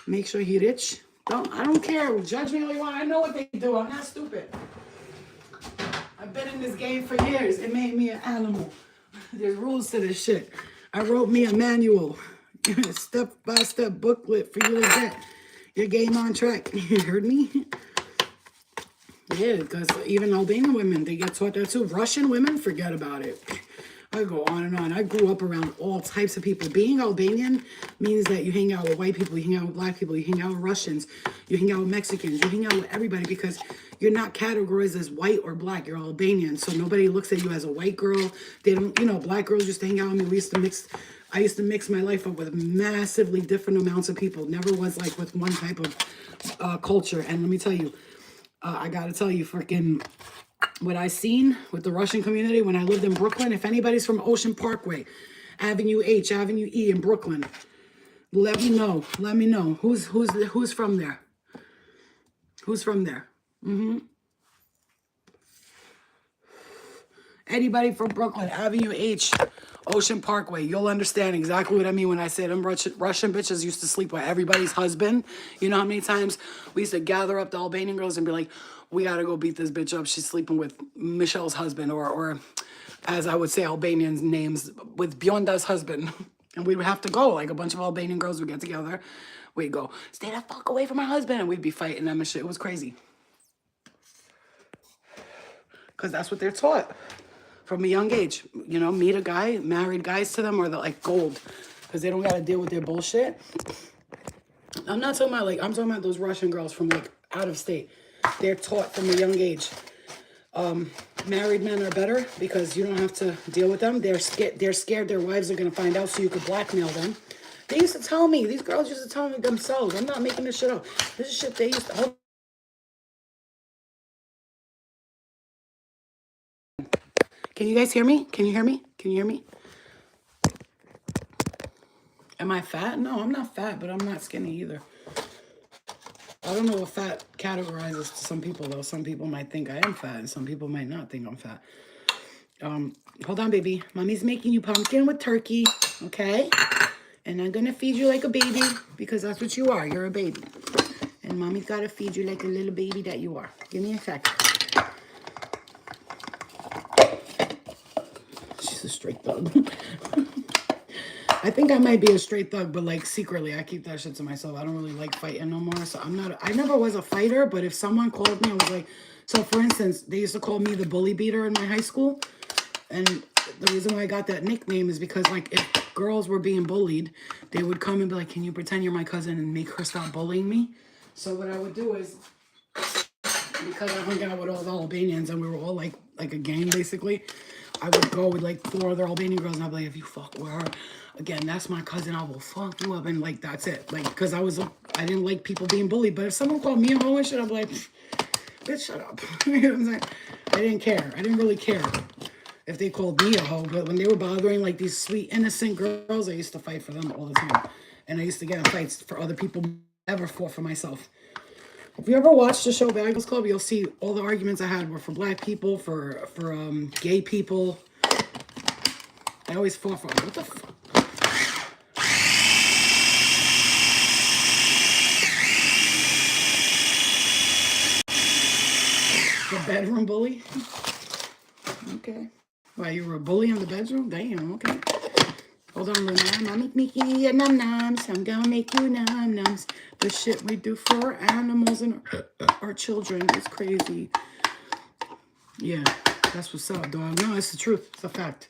Make sure he rich. I don't care. Judge me all you want. I know what they do. I'm not stupid. I've been in this game for years. It made me an animal. There's rules to this shit. I wrote me a manual, step-by-step booklet for you to get your game on track. You heard me? Yeah, because even Albanian women, they get taught that too. Russian women, forget about it. I go on and on. I grew up around all types of people. Being Albanian means that you hang out with white people, you hang out with black people, you hang out with Russians, you hang out with Mexicans, you hang out with everybody because you're not categorized as white or black. You're Albanian. So nobody looks at you as a white girl. They don't, black girls used to hang out with me. I used to mix my life up with massively different amounts of people. Never was like with one type of culture. And let me tell you, I got to tell you, freaking what I seen with the Russian community when I lived in Brooklyn. If anybody's from Ocean Parkway, Avenue H, Avenue E in Brooklyn, let me know. Let me know. Who's from there? Who's from there? Anybody from Brooklyn, Avenue H, Ocean Parkway, you'll understand exactly what I mean when I say them Russian bitches used to sleep with everybody's husband. You know how many times we used to gather up the Albanian girls and be like, we gotta go beat this bitch up. She's sleeping with Michelle's husband, or as I would say Albanians names, with Bionda's husband. And we would have to go, like a bunch of Albanian girls would get together. We'd go, stay the fuck away from my husband. And we'd be fighting them and shit. It was crazy. Because that's what they're taught from a young age. Meet a guy, married guys to them, or they're like gold. Because they don't got to deal with their bullshit. I'm not talking about I'm talking about those Russian girls from out of state. They're taught from a young age. Married men are better because you don't have to deal with them. They're scared their wives are going to find out, so you could blackmail them. They used to tell me, these girls used to tell me themselves. I'm not making this shit up. This is shit they used to... Can you guys hear me? Can you hear me? Can you hear me? Am I fat? No, I'm not fat, but I'm not skinny either. I don't know what fat categorizes to some people, though. Some people might think I am fat, and some people might not think I'm fat. Hold on, baby. Mommy's making you pumpkin with turkey, okay? And I'm going to feed you like a baby, because that's what you are. You're a baby. And Mommy's got to feed you like a little baby that you are. Give me a second. She's a straight thug. I think I might be a straight thug, but secretly I keep that shit to myself. I don't really like fighting no more. So I never was a fighter, but if someone called me, I was like, so for instance, they used to call me the bully beater in my high school. And the reason why I got that nickname is because if girls were being bullied, they would come and be like, can you pretend you're my cousin and make her stop bullying me? So what I would do is, because I hung out with all the Albanians and we were all like a gang basically, I would go with 4 other Albanian girls and I'd be like, if you fuck with her, again, that's my cousin, I will fuck you up. And that's it. Because I didn't like people being bullied. But if someone called me a hoe and shit, I'd be like, bitch, shut up. You know what I'm saying? I didn't care. I didn't really care if they called me a hoe. But when they were bothering these sweet, innocent girls, I used to fight for them all the time. And I used to get in fights for other people. Never fought for myself. If you ever watched the show Bagels Club, you'll see all the arguments I had were for black people, for gay people. I always fought for what the fuck? The bedroom bully? Okay. Why, you were a bully in the bedroom? Damn, okay. Hold on, Luna. Mommy making you num-nums. I'm gonna make you num-nums. The shit we do for our animals and our children is crazy. Yeah, that's what's up, dog. No, it's the truth. It's a fact.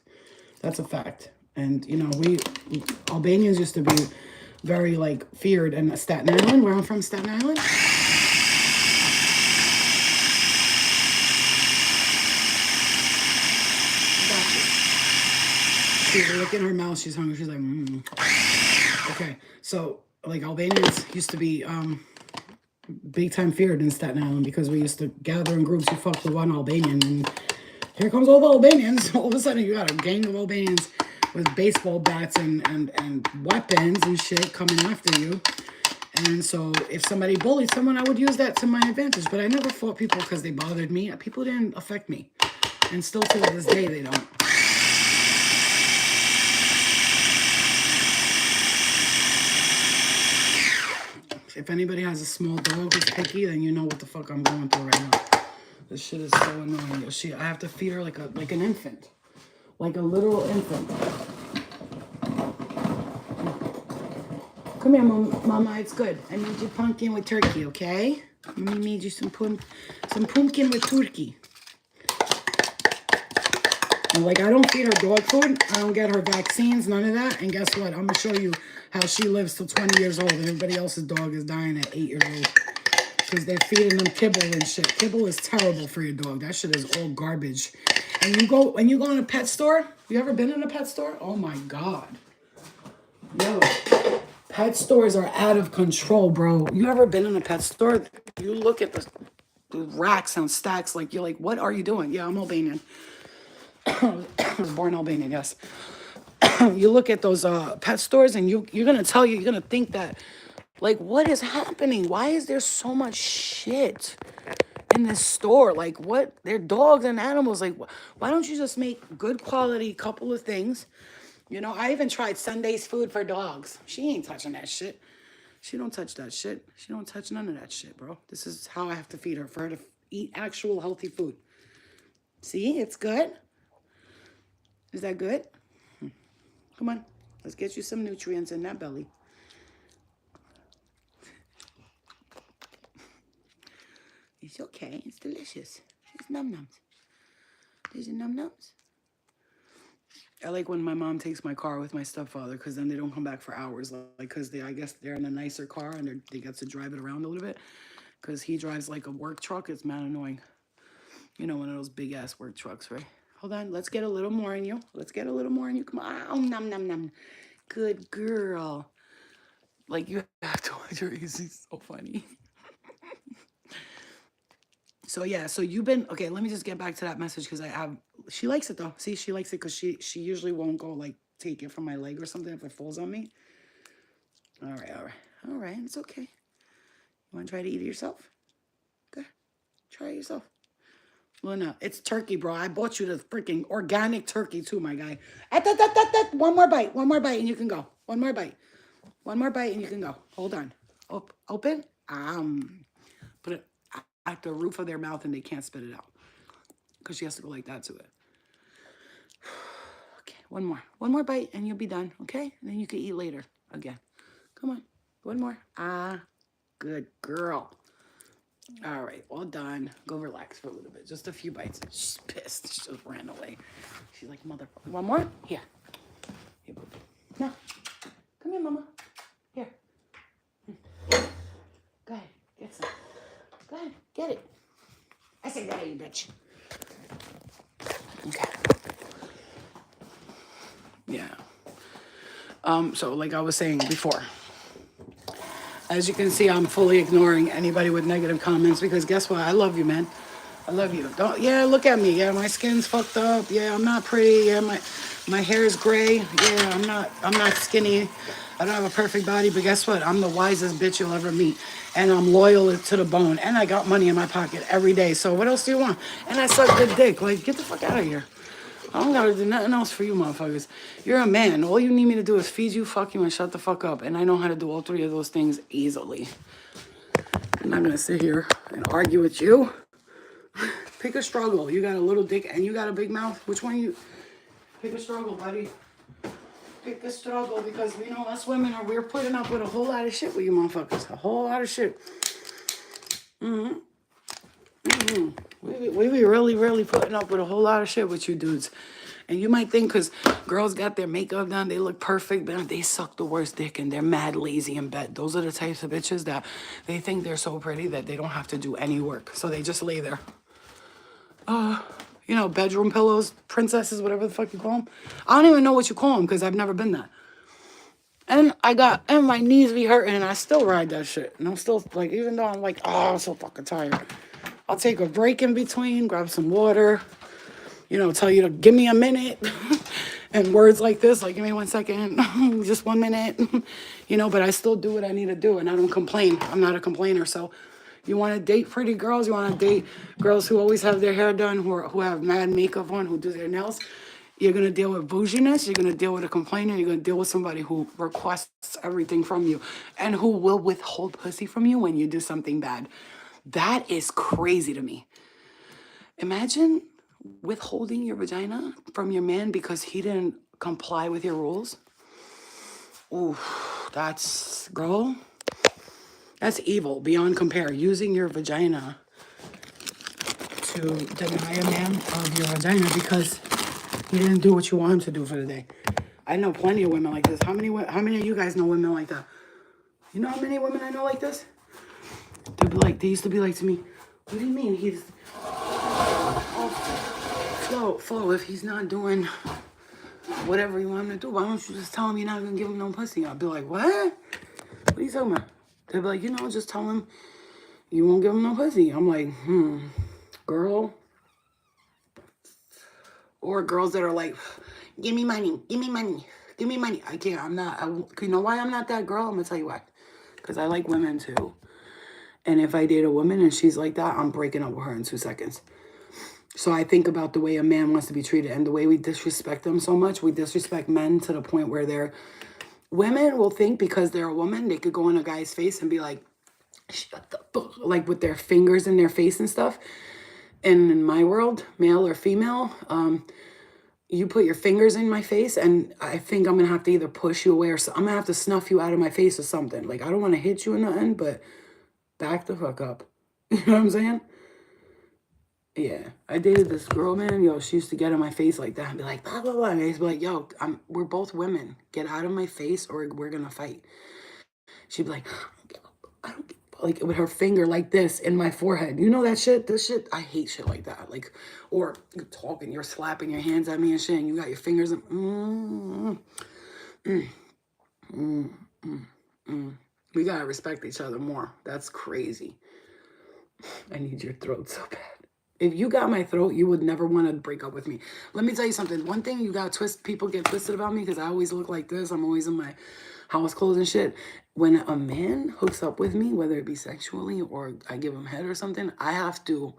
That's a fact. And, we Albanians used to be very, feared in Staten Island, where I'm from, Staten Island. Look in her mouth. She's hungry. She's like, Okay. So, Albanians used to be big time feared in Staten Island because we used to gather in groups. You fuck with one Albanian, and here comes all the Albanians. All of a sudden, you got a gang of Albanians with baseball bats and weapons and shit coming after you. And so if somebody bullied someone, I would use that to my advantage. But I never fought people because they bothered me. People didn't affect me. And still to this day, they don't. If anybody has a small dog who's picky, then you know what the fuck I'm going through right now. This shit is so annoying. I have to feed her like an infant. Like a literal infant. Come here, Mama, it's good. I made you pumpkin with turkey, okay? Mommy made you some pumpkin with turkey. And like, I don't feed her dog food. I don't get her vaccines, none of that. And guess what? I'm going to show you how she lives till 20 years old. And everybody else's dog is dying at 8 years old. Because they're feeding them kibble and shit. Kibble is terrible for your dog. That shit is all garbage. And when you go in a pet store, you ever been in a pet store? Oh my God. Yo, pet stores are out of control, bro. You ever been in a pet store? You look at the racks and stacks, like, you're like, what are you doing? Yeah, I'm Albanian. I was born Albanian, yes. You look at those pet stores and you're going to think that, like, what is happening? Why is there so much shit in this store? Like, what? They're dogs and animals. Like, why don't you just make good quality couple of things? You know, I even tried Sunday's food for dogs. She ain't touching that shit. She don't touch that shit. She don't touch none of that shit, bro. This is how I have to feed her, for her to eat actual healthy food. See, it's good. Is that good? Come on, let's get you some nutrients in that belly. It's okay. It's delicious. It's num-nums. There's your num-nums. I like when my mom takes my car with my stepfather, because then they don't come back for hours. Like, because I guess they're in a nicer car and they get to drive it around a little bit. Because he drives like a work truck. It's mad annoying. You know, one of those big ass work trucks, right? Hold on. Let's get a little more in you. Let's get a little more in you. Come on. Oh, nom, nom, nom. Good girl. Like, you have to watch her. He's so funny. So yeah, so you've been, okay, let me just get back to that message, because she likes it though. See, she likes it because she usually won't go like take it from my leg or something if it falls on me. All right, it's okay. You want to try to eat it yourself? Okay, try it yourself. Well, no, it's turkey, bro. I bought you the freaking organic turkey too, my guy. One more bite, and you can go. One more bite, and you can go. Hold on. Open. Put it at the roof of their mouth and they can't spit it out, because she has to go like that to it. Okay, one more bite and you'll be done, okay? And then you can eat later again. Come on, one more. Good girl. All right, all done. Go relax for a little bit, just a few bites. She's pissed. She just ran away. She's like, motherfucker. One more? Here, boo. No, come here, mama. Here. Go ahead, get some. Go ahead, get it. I said, get it, you bitch. Okay. Yeah. So like I was saying before, as you can see, I'm fully ignoring anybody with negative comments, because guess what? I love you, man. I love you. Look at me. Yeah, my skin's fucked up. Yeah, I'm not pretty. Yeah, my hair is gray. Yeah, I'm not skinny. I don't have a perfect body, but guess what? I'm the wisest bitch you'll ever meet. And I'm loyal to the bone. And I got money in my pocket every day. So what else do you want? And I suck good dick. Like, get the fuck out of here. I don't gotta do nothing else for you motherfuckers. You're a man. All you need me to do is feed you, fuck you, and shut the fuck up. And I know how to do all three of those things easily. I'm not gonna sit here and argue with you. Pick a struggle. You got a little dick and you got a big mouth. Which one you... Pick a struggle, buddy. Pick a struggle, because you know us women we're putting up with a whole lot of shit with you motherfuckers. A whole lot of shit. We be really putting up with a whole lot of shit with you dudes. And you might think because girls got their makeup done, they look perfect, but they suck the worst dick and they're mad lazy in bed. Those are the types of bitches that they think they're so pretty that they don't have to do any work. So they just lay there. You know, bedroom pillows, princesses, whatever the fuck you call them. I don't even know what you call them because I've never been that. And my knees be hurting and I still ride that shit. And I'm still like, even though I'm like, I'm so fucking tired. I'll take a break in between, grab some water, you know, tell you to give me a minute. And words like this, like, give me 1 second, just 1 minute, but I still do what I need to do and I don't complain. I'm not a complainer. So you want to date pretty girls, you want to date girls who always have their hair done, who have mad makeup on, who do their nails. You're going to deal with bouginess. You're going to deal with a complainer. You're going to deal with somebody who requests everything from you and who will withhold pussy from you when you do something bad. That is crazy to me. Imagine withholding your vagina from your man because he didn't comply with your rules. Ooh, girl, that's evil beyond compare. Using your vagina to deny a man of your vagina because he didn't do what you want him to do for the day. I know plenty of women like this. How many of you guys know women like that? You know how many women I know like this? They used to be like to me, what do you mean he's, Flo, if he's not doing whatever you want him to do, why don't you just tell him you're not gonna give him no pussy? I'll be like, what? What are you talking about? They'll be like, just tell him you won't give him no pussy. I'm like, girl. Or girls that are like, give me money, give me money, give me money. I can't, you know why I'm not that girl? I'm gonna tell you why. Because I like women too. And if I date a woman and she's like that, I'm breaking up with her in 2 seconds. So I think about the way a man wants to be treated and the way we disrespect them so much. We disrespect men to the point where women will think because they're a woman, they could go in a guy's face and be like, shut the fuck, like with their fingers in their face and stuff. And in my world, male or female, you put your fingers in my face and I think I'm going to have to either push you away or I'm going to have to snuff you out of my face or something. Like, I don't want to hit you or nothing, but back the fuck up. You know what I'm saying? Yeah, I dated this girl, man. Yo, she used to get in my face like that and be like, blah, blah, blah. And I used to be like, yo, we're both women. Get out of my face or we're going to fight. She'd be like, I don't give like with her finger like this in my forehead. You know that shit? This shit, I hate shit like that. Like, or you're talking, you're slapping your hands at me and shit, and you got your fingers in. We gotta respect each other more. That's crazy. I need your throat so bad. If you got my throat, you would never want to break up with me. Let me tell you something. One thing people get twisted about me because I always look like this. I'm always in my house clothes and shit. When a man hooks up with me, whether it be sexually or I give him head or something, I have to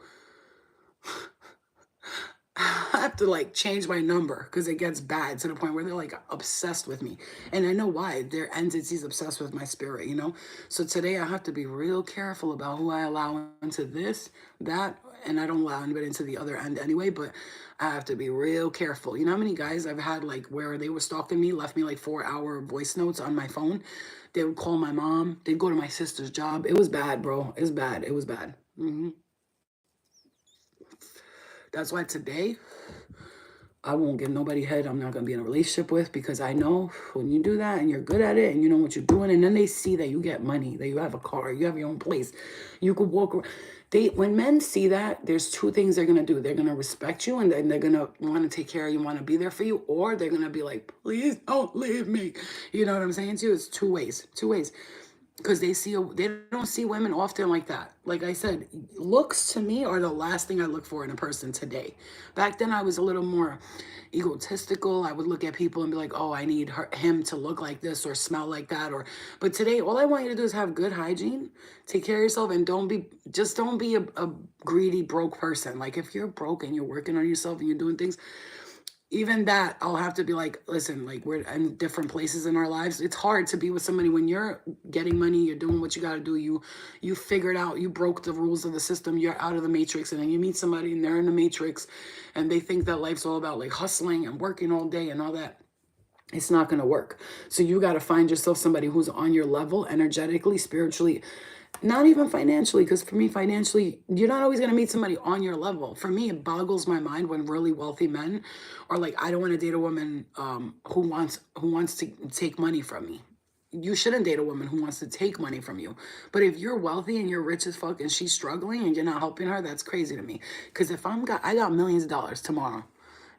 like change my number because it gets bad to the point where they're like obsessed with me. And I know why. Their entities obsessed with my spirit, So today I have to be real careful about who I allow into this, that, and I don't allow anybody into the other end anyway, but I have to be real careful. You know how many guys I've had like where they were stalking me, left me like 4-hour voice notes on my phone. They would call my mom. They'd go to my sister's job. It was bad, bro. It was bad. It was bad. That's why today I won't give nobody head I'm not going to be in a relationship with because I know when you do that and you're good at it and you know what you're doing and then they see that you get money, that you have a car, you have your own place, you could walk around. When men see that, there's 2 things they're going to do. They're going to respect you and then they're going to want to take care of you, want to be there for you, or they're going to be like, please don't leave me. You know what I'm saying to you? It's 2 ways. 2 ways. Because they don't see women often like that. Like I said, looks to me are the last thing I look for in a person today. Back then I was a little more egotistical. I would look at people and be like, oh, I need him to look like this or smell like that. But today, all I want you to do is have good hygiene, take care of yourself, and don't be a greedy, broke person. Like if you're broke and you're working on yourself and you're doing things, even that, I'll have to be like, listen, like we're in different places in our lives. It's hard to be with somebody when you're getting money, you're doing what you got to do. You figured out, you broke the rules of the system, you're out of the matrix, and then you meet somebody and they're in the matrix and they think that life's all about like hustling and working all day and all that. It's not going to work. So you got to find yourself somebody who's on your level, energetically, spiritually, not even financially, because for me, financially, you're not always going to meet somebody on your level. For me, it boggles my mind when really wealthy men are like, I don't want to date a woman who wants to take money from me. You shouldn't date a woman who wants to take money from you. But if you're wealthy and you're rich as fuck and she's struggling and you're not helping her, that's crazy to me. Because if I got millions of dollars tomorrow,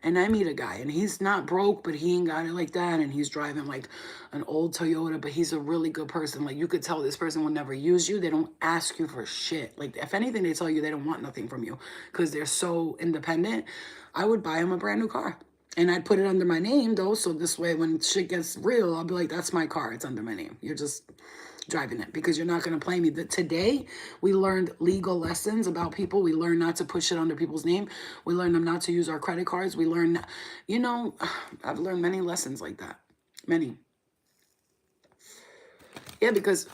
and I meet a guy and he's not broke, but he ain't got it like that. And he's driving like an old Toyota, but he's a really good person. Like you could tell this person will never use you. They don't ask you for shit. Like if anything, they tell you they don't want nothing from you because they're so independent. I would buy him a brand new car. And I'd put it under my name though, so this way when shit gets real, I'll be like, that's my car, it's under my name. You're just driving it because you're not going to play me. Today, we learned legal lessons about people. We learned not to push it under people's name. We learned them not to use our credit cards. We learned, you know, I've learned many lessons like that. Many. Yeah, because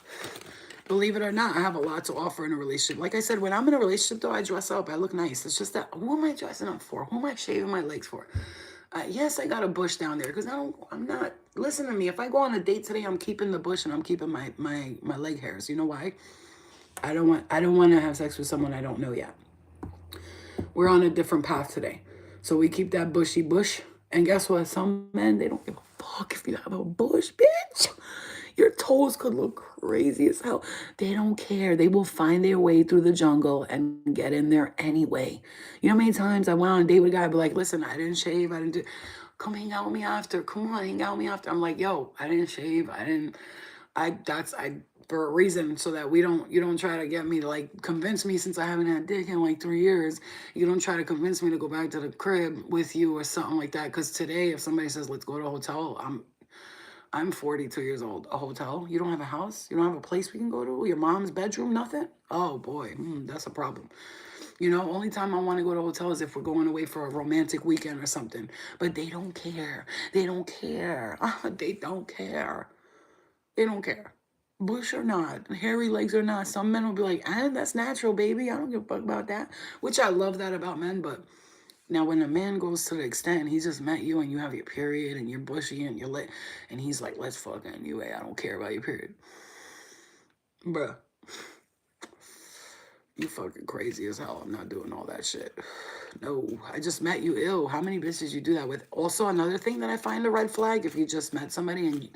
believe it or not, I have a lot to offer in a relationship. Like I said, when I'm in a relationship, though, I dress up. I look nice. It's just that, who am I dressing up for? Who am I shaving my legs for? Yes, I got a bush down there because I'm not, listen to me. If I go on a date today, I'm keeping the bush and I'm keeping my leg hairs. You know why? I don't want to have sex with someone I don't know yet. We're on a different path today. So we keep that bushy bush. And guess what? Some men, they don't give a fuck if you have a bush, bitch. Your toes could look crazy as hell. They don't care. They will find their way through the jungle and get in there anyway. You know how many times I went on a date with a guy, be like, listen, I didn't shave. I didn't do, come hang out with me after. Come on, hang out with me after. I'm like, yo, I didn't shave. For a reason, so that you don't try to get me to like convince me, since I haven't had dick in like 3 years, you don't try to convince me to go back to the crib with you or something like that. Because today, if somebody says, let's go to a hotel, I'm 42 years old. A hotel? You don't have a house? You don't have a place we can go to? Your mom's bedroom? Nothing? Oh boy, that's a problem. You know, only time I want to go to a hotel is if we're going away for a romantic weekend or something. But they don't care. They don't care. They don't care. They don't care. Bush or not, hairy legs or not. Some men will be like, that's natural, baby. I don't give a fuck about that. Which I love that about men, but now, when a man goes to the extent, he just met you and you have your period and you're bushy and you're lit, and he's like, let's fuck anyway. I don't care about your period. Bruh, you fucking crazy as hell. I'm not doing all that shit. No, I just met you. Ew, how many bitches you do that with? Also, another thing that I find a red flag, if you just met somebody and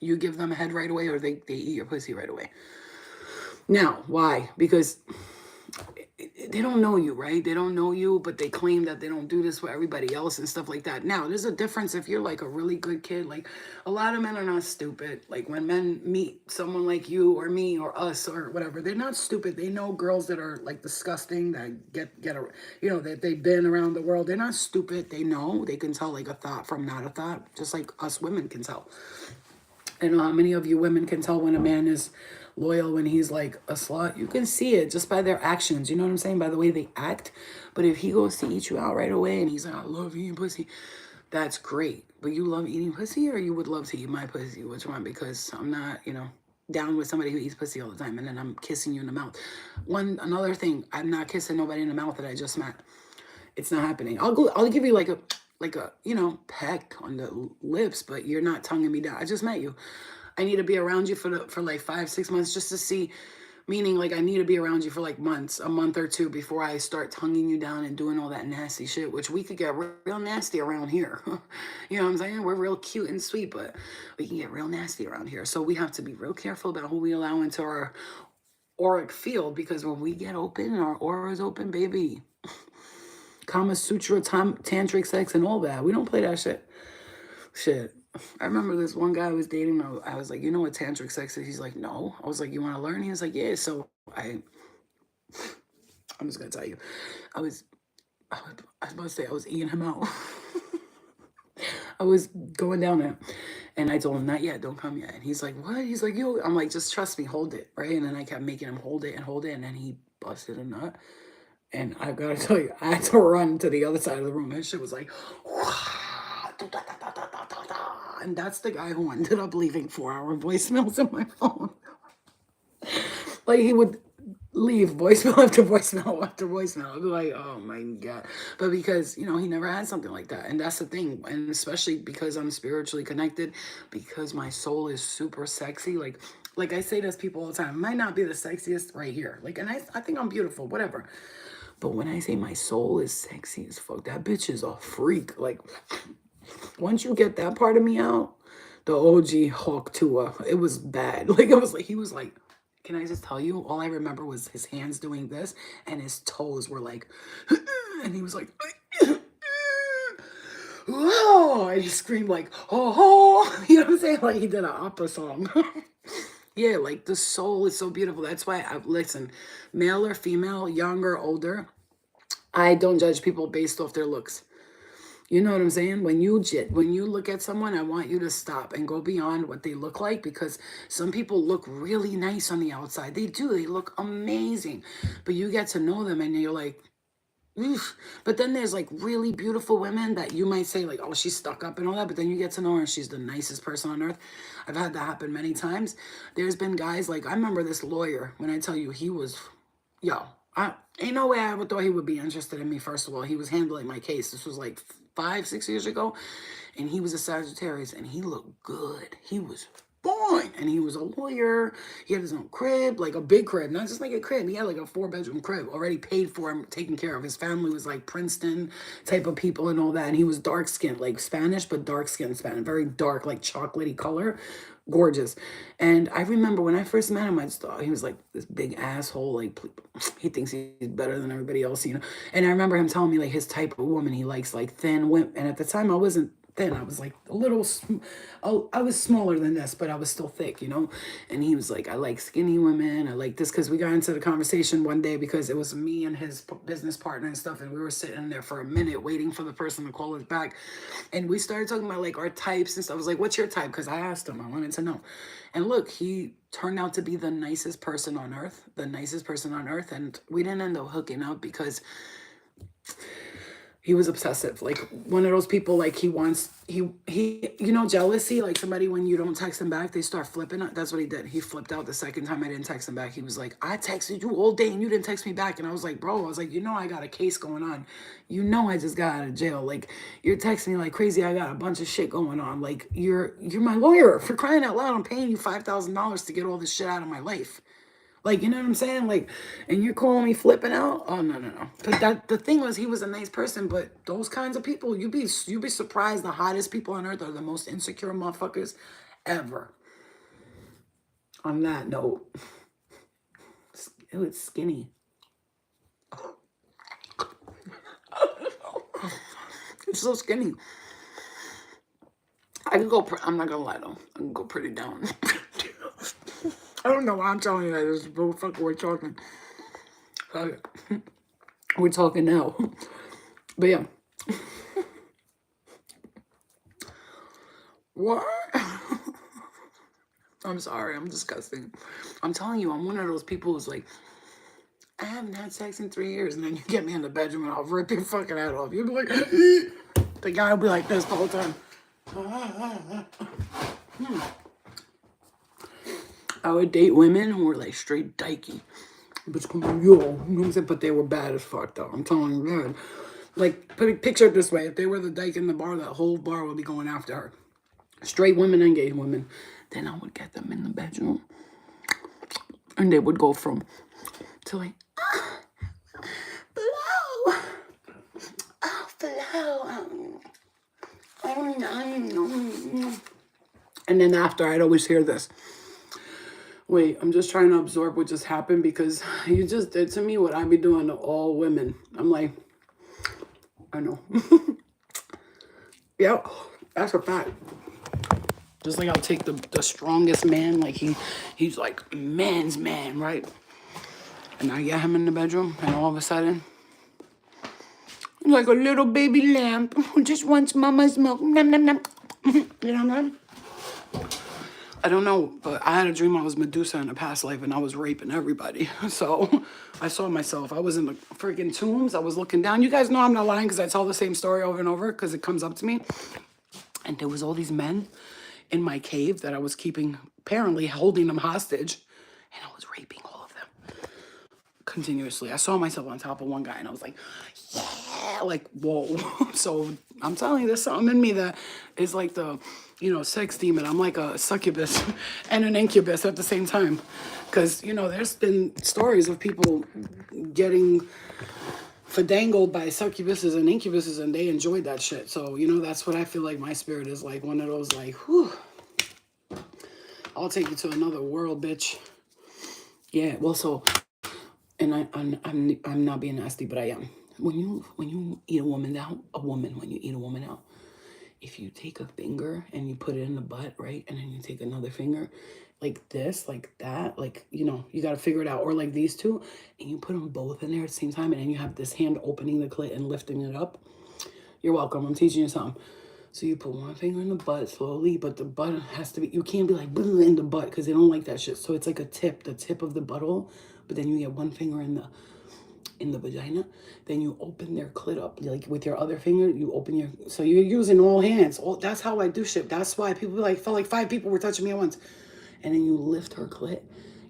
you give them a head right away, or they eat your pussy right away. Now, why? Because they don't know you, right? They don't know you, but they claim that they don't do this with everybody else and stuff like that. Now, there's a difference if you're like a really good kid. Like, a lot of men are not stupid. Like, when men meet someone like you or me or us or whatever, they're not stupid. They know girls that are like disgusting, that get that they've been around the world. They're not stupid. They know. They can tell like a thought from not a thought, just like us women can tell. And how many of you women can tell when a man is loyal, when he's like a slut? You can see it just by their actions. You know what I'm saying? By the way they act. But if he goes to eat you out right away and he's like, I love eating pussy, that's great. But you love eating pussy, or you would love to eat my pussy? Which one? Because I'm not, down with somebody who eats pussy all the time and then I'm kissing you in the mouth. Another thing, I'm not kissing nobody in the mouth that I just met. It's not happening. I'll give you like a peck on the lips, but you're not tonguing me down. I just met you. I need to be around you for like 5-6 months just to see, meaning like I need to be around you for like months, a month or two, before I start tonguing you down and doing all that nasty shit, which we could get real nasty around here. You know what I'm saying? We're real cute and sweet, but we can get real nasty around here. So we have to be real careful about who we allow into our auric field, because when we get open and our aura is open, baby, Kama Sutra, tantric sex, and all that. We don't play that shit. Shit. I remember this one guy I was dating. I was like, you know what tantric sex is? He's like, no. I was like, you want to learn? He was like, yeah. So I'm just gonna tell you, I was about to say I was eating him out. I was going down there, and I told him, not yet, don't come yet. And he's like, what? He's like, yo. I'm like, just trust me, hold it, right? And then I kept making him hold it, and then he busted a nut. And I gotta tell you, I had to run to the other side of the room. His shit was like, and that's the guy who ended up leaving 4-hour voicemails in my phone. Like, he would leave voicemail after voicemail after voicemail. I'd be like, oh my God. But because, he never had something like that. And that's the thing. And especially because I'm spiritually connected, because my soul is super sexy. Like I say this people all the time, might not be the sexiest right here. Like, and I think I'm beautiful, whatever. But when I say my soul is sexy as fuck, that bitch is a freak. Like, once you get that part of me out, the OG Hawk Tua, it was bad. Like, it was like, he was like, can I just tell you? All I remember was his hands doing this, and his toes were like, and he was like, oh, and he screamed like, oh, you know what I'm saying? Like, he did an opera song. Yeah, like, the soul is so beautiful. That's why listen, male or female, young or older, I don't judge people based off their looks. You know what I'm saying? When you look at someone, I want you to stop and go beyond what they look like, because some people look really nice on the outside. They do. They look amazing. But you get to know them and you're like, oof. But then there's like really beautiful women that you might say like, oh, she's stuck up and all that. But then you get to know her and she's the nicest person on earth. I've had that happen many times. There's been guys like, I remember this lawyer, when I tell you he was, yo, I ain't no way I ever thought he would be interested in me. First of all, he was handling my case. This was like 5, 6 years ago. And he was a Sagittarius and he looked good. He was fine. And he was a lawyer. He had his own crib, like a big crib, not just like a crib. He had like a 4-bedroom crib already paid for him, taken care of. His family was like Princeton type of people and all that. And he was dark skinned, like Spanish, but dark skinned Spanish, very dark, like chocolatey color. Gorgeous. And I remember when I first met him, I just thought he was like this big asshole. Like he thinks he's better than everybody else, you know. And I remember him telling me like his type of woman, he likes like thin women. And at the time I wasn't thin. I was like a little, I was smaller than this, but I was still thick, you know? And he was like, I like skinny women. I like this, because we got into the conversation one day because it was me and his business partner and stuff. And we were sitting there for a minute waiting for the person to call us back. And we started talking about like our types and stuff. I was like, what's your type? Because I asked him, I wanted to know. And look, he turned out to be the nicest person on earth, the nicest person on earth. And we didn't end up hooking up because he was obsessive, like one of those people, like he you know, jealousy, like somebody, when you don't text them back, they start flipping. That's what he did. He flipped out the second time I didn't text him back. He was like, I texted you all day and you didn't text me back. And I was like, bro, I was like, you know, I got a case going on. You know, I just got out of jail. Like, you're texting me like crazy. I got a bunch of shit going on. Like, you're my lawyer, for crying out loud. I'm paying you $5,000 to get all this shit out of my life. Like, you know what I'm saying? Like, and you're calling me flipping out? Oh, no, no, no. Because the thing was, he was a nice person, but those kinds of people, you'd be surprised the hottest people on earth are the most insecure motherfuckers ever. On that note, it's skinny. It's so skinny. I can go, I'm not gonna lie though, I can go pretty down. I don't know why I'm telling you that. This is fuck, we're talking. We're talking now. But yeah. What? I'm sorry, I'm disgusting. I'm telling you, I'm one of those people who's like, I haven't had sex in 3 years, and then you get me in the bedroom and I'll rip your fucking head off. You'll be like, the guy will be like this the whole time. I would date women who were like straight dykey. Bitch, come on, yo, you know what I'm saying? But they were bad as fuck, though. I'm telling you, man. Like, picture it this way. If they were the dyke in the bar, that whole bar would be going after her. Straight women and gay women. Then I would get them in the bedroom. And they would go from, to like, blow. Oh, blow. And then after, I'd always hear this. Wait, I'm just trying to absorb what just happened, because you just did to me what I be doing to all women. I'm like, I know. Yeah, that's a fact. Just like I'll take the strongest man, like he's like man's man, right? And I get him in the bedroom, and all of a sudden, like a little baby lamb who just wants mama's milk. Nom, nom, nom. You know what I mean? I don't know, but I had a dream I was Medusa in a past life and I was raping everybody. So I saw myself. I was in the freaking tombs. I was looking down. You guys know I'm not lying because I tell the same story over and over because it comes up to me. And there was all these men in my cave that I was keeping, apparently holding them hostage. And I was raping all of them continuously. I saw myself on top of one guy and I was like, yeah, like, whoa. So I'm telling you, there's something in me that is like the, you know, sex demon. I'm like a succubus and an incubus at the same time. Because, you know, there's been stories of people getting fadangled by succubuses and incubuses and they enjoyed that shit. So, you know, that's what I feel like my spirit is like. One of those like, whew, I'll take you to another world, bitch. Yeah, well, so, and I'm not being nasty, but I am. When you eat a woman out, when you eat a woman out, if you take a finger and you put it in the butt, right? And then you take another finger like this, like that, like, you know, you got to figure it out. Or like these two, and you put them both in there at the same time. And then you have this hand opening the clit and lifting it up. You're welcome. I'm teaching you something. So you put one finger in the butt slowly, but the butt has to be, you can't be like in the butt because they don't like that shit. So it's like a tip, the tip of the butthole, but then you get one finger in the vagina, then you open their clit up like with your other finger. You open your, so you're using all hands. That's how I do shit. That's why people like felt like 5 people were touching me at once. And then you lift her clit,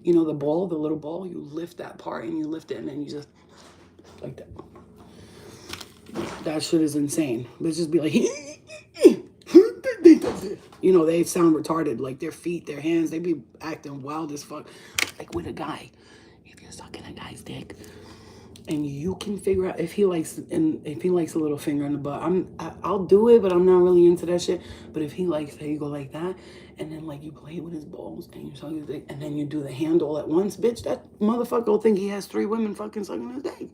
you know, the ball, the little ball, you lift that part and you lift it and then you just like that. That shit is insane. Let's just be like, you know, they sound retarded. Like their feet, their hands, they be acting wild as fuck. Like with a guy, if you're sucking a guy's dick, and you can figure out if he likes a little finger in the butt. I'll do it, but I'm not really into that shit. But if he likes that, you go like that, and then like you play with his balls and you suck his dick, and then you do the hand all at once, bitch. That motherfucker will think he has 3 women fucking sucking his dick.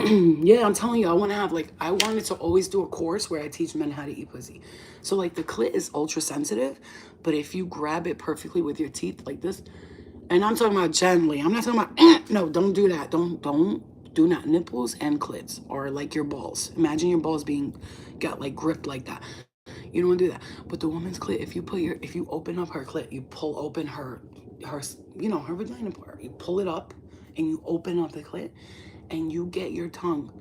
Yeah, I'm telling you, I wanted to always do a course where I teach men how to eat pussy. So like the clit is ultra sensitive, but if you grab it perfectly with your teeth like this, and I'm talking about gently, I'm not talking about, no, don't do that. Do not nipples and clits or like your balls. Imagine your balls being got like gripped like that. You don't want to do that. But the woman's clit, if you open up her clit, you pull open her her vagina part. You pull it up and you open up the clit and you get your tongue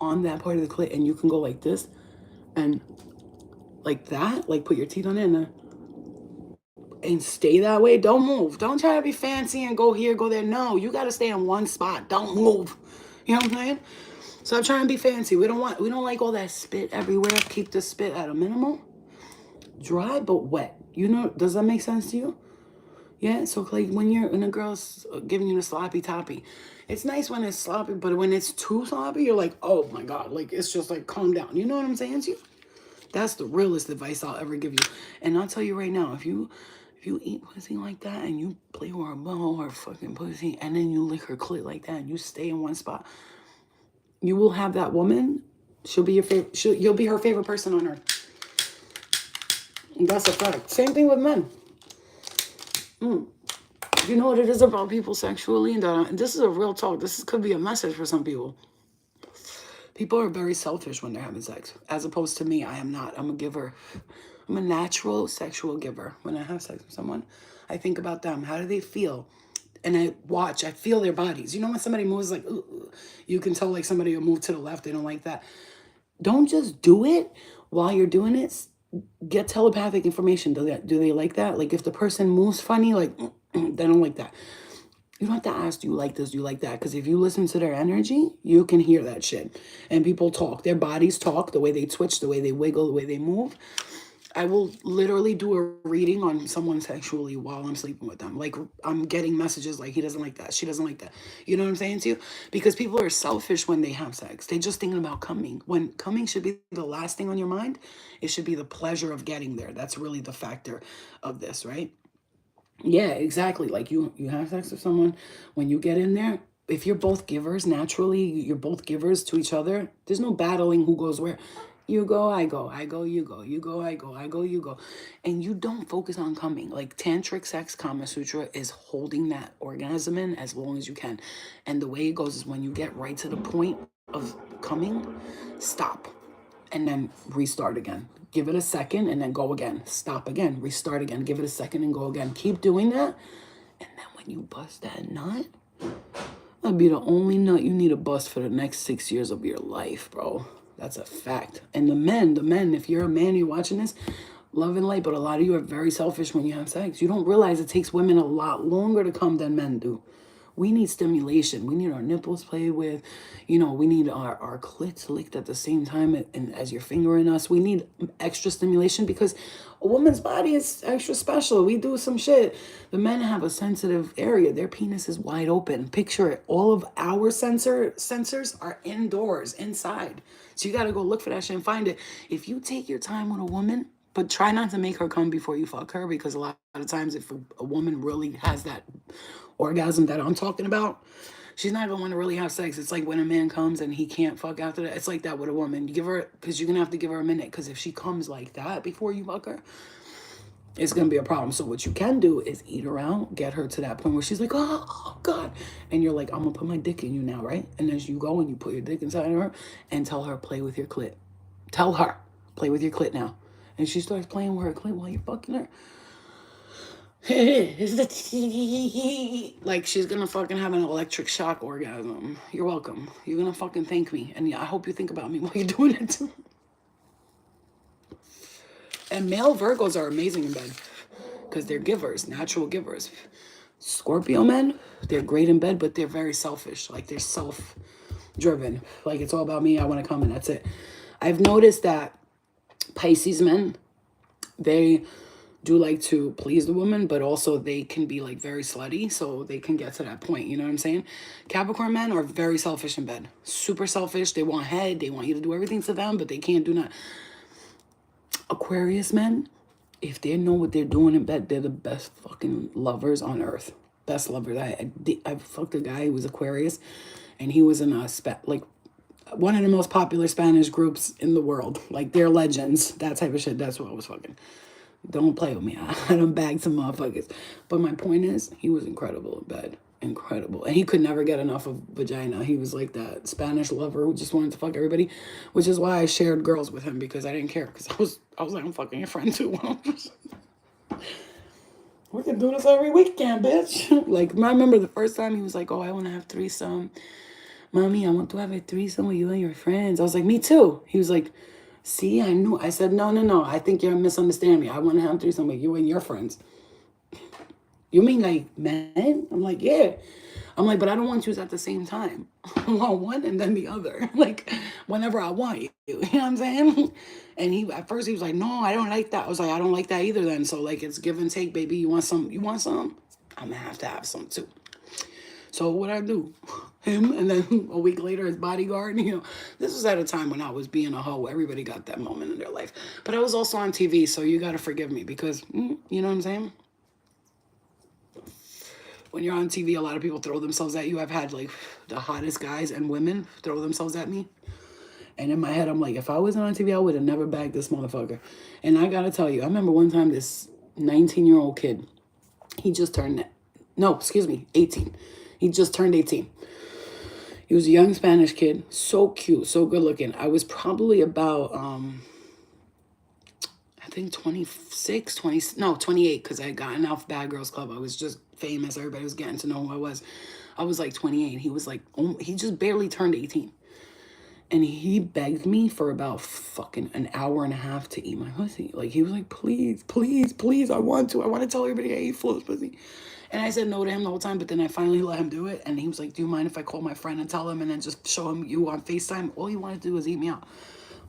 on that part of the clit and you can go like this and like that, like put your teeth on it and stay that way. Don't move. Don't try to be fancy and go here, go there. No, you got to stay in one spot. Don't move. You know what I'm saying? So I'm trying to be fancy. We don't like all that spit everywhere. Keep the spit at a minimum. Dry but wet. You know, does that make sense to you? Yeah, so like when a girl's giving you the sloppy toppy, it's nice when it's sloppy, but when it's too sloppy, you're like, oh my God, like it's just like calm down. You know what I'm saying to you? That's the realest advice I'll ever give you. And I'll tell you right now, if you eat pussy like that and you play with her butthole or fucking pussy and then you lick her clit like that and you stay in one spot, you will have that woman. She'll be your favorite. You'll be her favorite person on earth. And that's a fact. Same thing with men. You know what it is about people sexually? And this is a real talk. Could be a message for some people. People are very selfish when they're having sex. As opposed to me, I am not. I'm a giver. I'm a natural sexual giver. When I have sex with someone, I think about them. How do they feel? And I feel their bodies. You know when somebody moves like, ooh, you can tell like somebody will move to the left. They don't like that. Don't just do it while you're doing it. Get telepathic information. Do they like that? Like if the person moves funny, like they don't like that. You don't have to ask, do you like this? Do you like that? Because if you listen to their energy, you can hear that shit. And people talk. Their bodies talk. The way they twitch, the way they wiggle, the way they move. I will literally do a reading on someone sexually while I'm sleeping with them. Like I'm getting messages like he doesn't like that. She doesn't like that. You know what I'm saying to you? Because people are selfish when they have sex. They just thinking about coming. When coming should be the last thing on your mind, it should be the pleasure of getting there. That's really the factor of this, right? Yeah, exactly. Like you have sex with someone, when you get in there, if you're both givers, naturally, you're both givers to each other. There's no battling who goes where. You go, I go, I go, you go, you go, I go, I go, you go. And you don't focus on coming. Like Tantric Sex Kama Sutra is holding that orgasm in as long as you can. And the way it goes is when you get right to the point of coming, stop. And then restart again. Give it a second and then go again. Stop again. Restart again. Give it a second and go again. Keep doing that. And then when you bust that nut, that'll be the only nut you need to bust for the next 6 years of your life, bro. That's a fact. And the men, if you're a man, you're watching this, love and light, but a lot of you are very selfish when you have sex. You don't realize it takes women a lot longer to come than men do. We need stimulation. We need our nipples played with. You know, we need our clits licked at the same time and as you're fingering us. We need extra stimulation because a woman's body is extra special. We do some shit. The men have a sensitive area. Their penis is wide open. Picture it. All of our sensors are indoors, inside. So you got to go look for that shit and find it. If you take your time with a woman, but try not to make her come before you fuck her, because a lot of times if a woman really has that orgasm that I'm talking about, she's not gonna want to really have sex. It's like when a man comes and he can't fuck after that. It's like that with a woman. You give her, because you're gonna have to give her a minute, because if she comes like that before you fuck her, it's going to be a problem. So what you can do is eat her out, get her to that point where she's like, oh God. And you're like, I'm going to put my dick in you now, right? And as you go and you put your dick inside of her and tell her, play with your clit. Tell her, play with your clit now. And she starts playing with her clit while you're fucking her. Like she's gonna fucking have an electric shock orgasm. You're welcome. You're gonna fucking thank me. And yeah, I hope you think about me while you're doing it too. And male Virgos are amazing in bed because they're givers, natural givers. Scorpio men, they're great in bed, but they're very selfish. Like they're self-driven. Like it's all about me. I want to come and that's it. I've noticed that Pisces men, they do like to please the woman, but also they can be like very slutty, so they can get to that point. You know what I'm saying? Capricorn men are very selfish in bed. Super selfish. They want head. They want you to do everything to them, but they can't do nothing. Aquarius men, if they know what they're doing in bed, they're the best fucking lovers on earth. Best lovers. I fucked a guy who was Aquarius, and he was in a like one of the most popular Spanish groups in the world. Like they're legends. That type of shit. That's what I was fucking. Don't play with me. I done bagged some motherfuckers. But my point is, he was incredible in bed. Incredible. And he could never get enough of vagina. He was like that Spanish lover who just wanted to fuck everybody, which is why I shared girls with him because I didn't care. Because I was like, I'm fucking your friend too. We can do this every weekend, bitch. Like, I remember the first time he was like, oh, I want to have threesome. Mommy, I want to have a threesome with you and your friends. I was like, me too. He was like, see, I knew. I said, no. I think you're misunderstanding me. I want to have threesome with you and your friends. You mean like men? I'm like, yeah. I'm like, but I don't want you at the same time. I want one and then the other. Like, whenever I want you. You know what I'm saying? And at first he was like, no, I don't like that. I was like, I don't like that either then. So like, it's give and take, baby. You want some? You want some? I'm going to have some too. So what I do, him, and then a week later, his bodyguard, you know, this was at a time when I was being a hoe. Everybody got that moment in their life. But I was also on TV, so you got to forgive me because, you know what I'm saying? When you're on TV, a lot of people throw themselves at you. I've had like the hottest guys and women throw themselves at me. And in my head, I'm like, if I wasn't on TV, I would have never bagged this motherfucker. And I got to tell you, I remember one time this 19-year-old kid, he just turned, 18. He just turned 18. He was a young Spanish kid, so cute, so good looking. I was probably about, I think 28, because I had gotten off Bad Girls Club. I was just famous. Everybody was getting to know who I was. I was like 28. He was like, he just barely turned 18. And he begged me for about fucking an hour and a half to eat my pussy. Like, he was like, please, I want to tell everybody I eat Flo's pussy. And I said no to him the whole time, but then I finally let him do it. And he was like, do you mind if I call my friend and tell him and then just show him you on FaceTime? All he wanted to do was eat me out.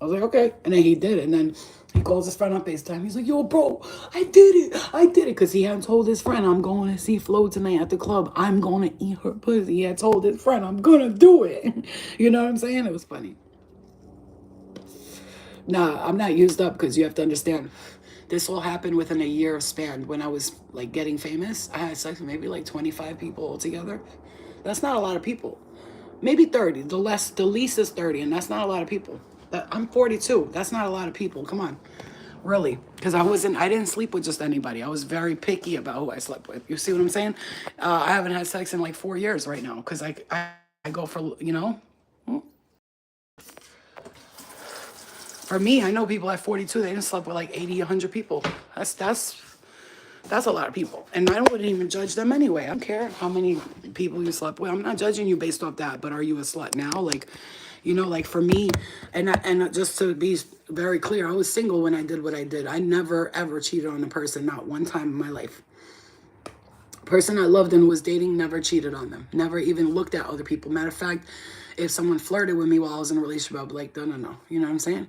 I was like, okay. And then he did it. And then he calls his friend on FaceTime. He's like, yo, bro, I did it. Because he had told his friend, I'm going to see Flo tonight at the club. I'm going to eat her pussy. He had told his friend, I'm going to do it. You know what I'm saying? It was funny. Nah, I'm not used up because you have to understand. This all happened within a year span. When I was like getting famous, I had sex with maybe like 25 people altogether. That's not a lot of people. Maybe 30. The least is 30, and that's not a lot of people. I'm 42. That's not a lot of people. Come on. Really. Because I didn't sleep with just anybody. I was very picky about who I slept with. You see what I'm saying? I haven't had sex in like 4 years right now because I go for, you know. For me, I know people at 42, they didn't sleep with like 80, 100 people. That's a lot of people. And I wouldn't even judge them anyway. I don't care how many people you slept with. I'm not judging you based off that, but are you a slut now? Like, you know, like for me, and just to be very clear, I was single when I did what I did. I never, ever cheated on a person, not one time in my life. Person I loved and was dating, never cheated on them. Never even looked at other people. Matter of fact, if someone flirted with me while I was in a relationship, I'd be like, no. You know what I'm saying?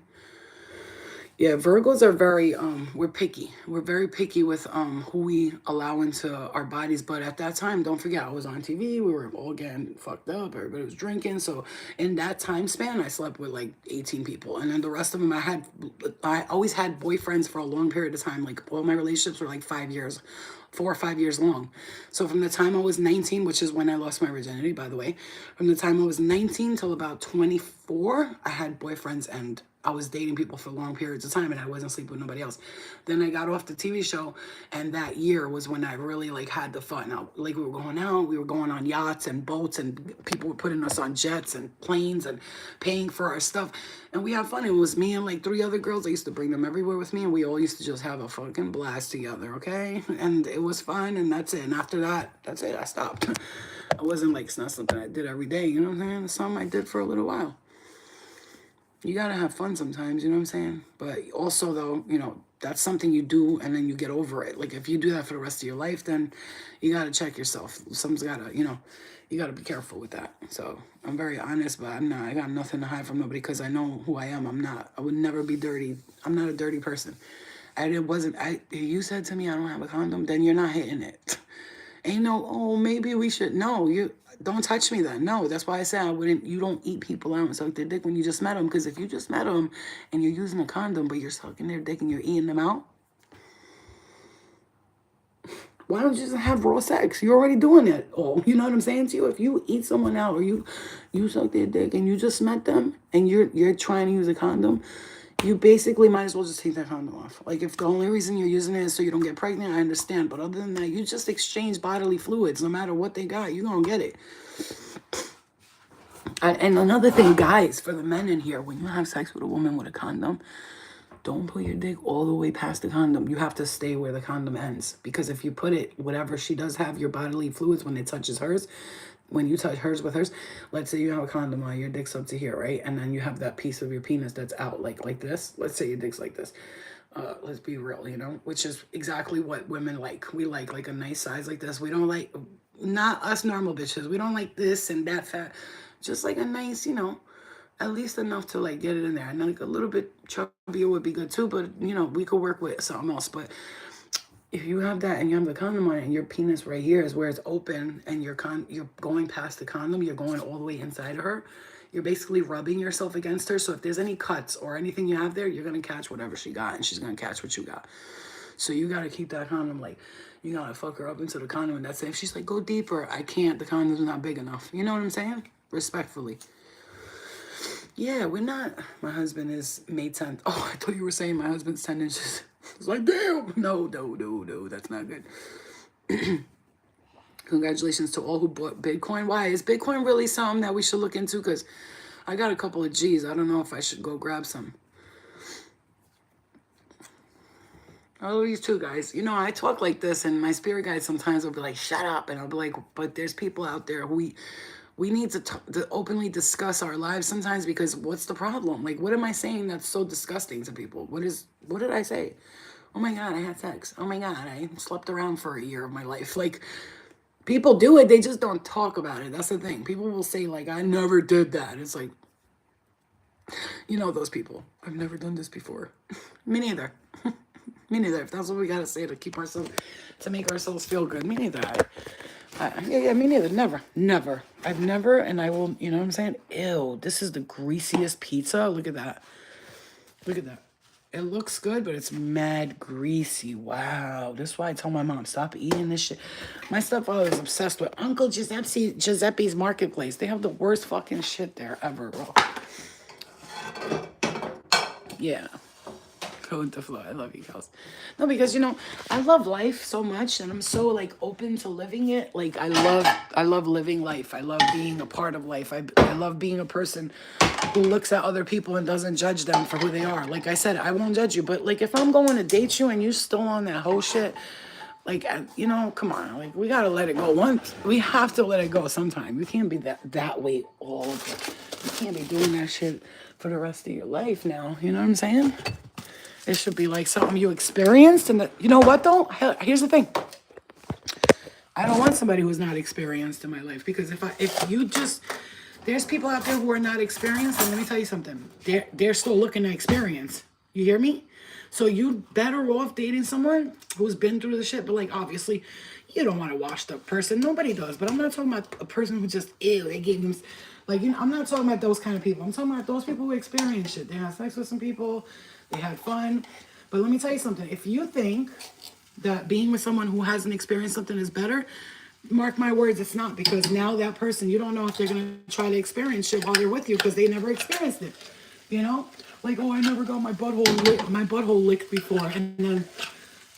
Yeah, Virgos are very, we're picky. We're very picky with who we allow into our bodies. But at that time, don't forget, I was on TV. We were all getting fucked up. Everybody was drinking. So in that time span, I slept with like 18 people. And then the rest of them, I always had boyfriends for a long period of time. Like all my relationships were like 5 years, 4 or 5 years long. So from the time I was 19, which is when I lost my virginity, by the way, from the time I was 19 till about 24, I had boyfriends and I was dating people for long periods of time and I wasn't sleeping with nobody else. Then I got off the TV show, and that year was when I really like had the fun. Now, like we were going out, we were going on yachts and boats, and people were putting us on jets and planes and paying for our stuff. And we had fun. It was me and like 3 other girls. I used to bring them everywhere with me, and we all used to just have a fucking blast together, okay? And it was fun, and that's it. And after that, that's it. I stopped. I wasn't like, it's not something I did every day, you know what I'm saying? It's something I did for a little while. You gotta have fun sometimes, you know what I'm saying? But also though, you know, that's something you do and then you get over it. Like if you do that for the rest of your life, then you gotta check yourself. Someone's gotta, you know, you gotta be careful with that. So I'm very honest, but I got nothing to hide from nobody because I know who I am. I would never be dirty. I'm not a dirty person. And it wasn't, you said to me I don't have a condom, then you're not hitting it. Ain't no, oh, maybe we should. No, you don't touch me then. No, that's why I said I wouldn't, you don't eat people out and suck their dick when you just met them. Because if you just met them and you're using a condom, but you're sucking their dick and you're eating them out, why don't you just have raw sex? You're already doing it all. You know what I'm saying to you? If you eat someone out or you suck their dick and you just met them and you're trying to use a condom, you basically might as well just take that condom off. Like if the only reason you're using it is so you don't get pregnant, I understand. But other than that, you just exchange bodily fluids. No matter what they got, you're going to get it. And another thing, guys, for the men in here, when you have sex with a woman with a condom, don't put your dick all the way past the condom. You have to stay where the condom ends. Because if you put it, whatever she does have, your bodily fluids, when it touches hers, when you touch hers with hers, let's say you have a condom on, your dick's up to here, right? And then you have that piece of your penis that's out like this. Let's say your dick's like this. Let's be real, you know, which is exactly what women like. We like a nice size like this. We don't like, not us normal bitches. We don't like this and that fat. Just like a nice, you know, at least enough to like get it in there. And like a little bit chubbier would be good too, but you know, we could work with something else. But if you have that and you have the condom on it and your penis right here is where it's open and you're going past the condom, you're going all the way inside of her, you're basically rubbing yourself against her. So if there's any cuts or anything you have there, you're going to catch whatever she got and she's going to catch what you got. So you got to keep that condom, like, you got to fuck her up into the condom. And that's it. If she's like, go deeper, I can't. The condom's not big enough. You know what I'm saying? Respectfully. Yeah, we're not. My husband is May 10th. Oh, I thought you were saying my husband's 10 inches. It's like, damn. No, that's not good. Congratulations to all who bought Bitcoin. Why? Is Bitcoin really something that we should look into? Because I got a couple of G's. I don't know if I should go grab some. I love you too, guys. You know, I talk like this, and my spirit guides sometimes will be like, shut up. And I'll be like, but there's people out there who we need to openly discuss our lives sometimes, because what's the problem? Like, what am I saying that's so disgusting to people? What did I say? Oh my God, I had sex. Oh my God, I slept around for a year of my life. Like, people do it, they just don't talk about it. That's the thing. People will say, like, I never did that. It's like, you know those people. I've never done this before. Me neither. Me neither. If that's what we gotta say to keep ourselves, to make ourselves feel good. Me neither. Yeah, me neither. Never. I've never, and I will, you know what I'm saying? Ew, this is the greasiest pizza. Look at that. Look at that. It looks good, but it's mad greasy. Wow. This is why I told my mom, stop eating this shit. My stepfather is obsessed with Uncle Giuseppe's Marketplace. They have the worst fucking shit there ever, bro. Yeah. Go with the flow. I love you guys. No, because you know, I love life so much and I'm so like open to living it. Like I love living life. I love being a part of life. I love being a person who looks at other people and doesn't judge them for who they are. Like I said, I won't judge you, but like if I'm going to date you and you're still on that whole shit, like, you know, come on, like we gotta let it go. Once we have to let it go sometime. You can't be that way all over. You can't be doing that shit for the rest of your life now. You know what I'm saying? It should be like something you experienced. And you know what though? Here's the thing. I don't want somebody who's not experienced in my life, because if you just, there's people out there who are not experienced, and let me tell you something. They're still looking to experience. You hear me? So you better off dating someone who's been through the shit. But like obviously, you don't want a washed up person. Nobody does. But I'm not talking about a person who just they gave them. Like, you know, I'm not talking about those kind of people. I'm talking about those people who experience shit. They had sex with some people. They had fun. But let me tell you something. If you think that being with someone who hasn't experienced something is better, mark my words, it's not. Because now that person, you don't know if they're going to try to experience shit while they're with you because they never experienced it. You know, like, oh, I never got my butthole licked before, and then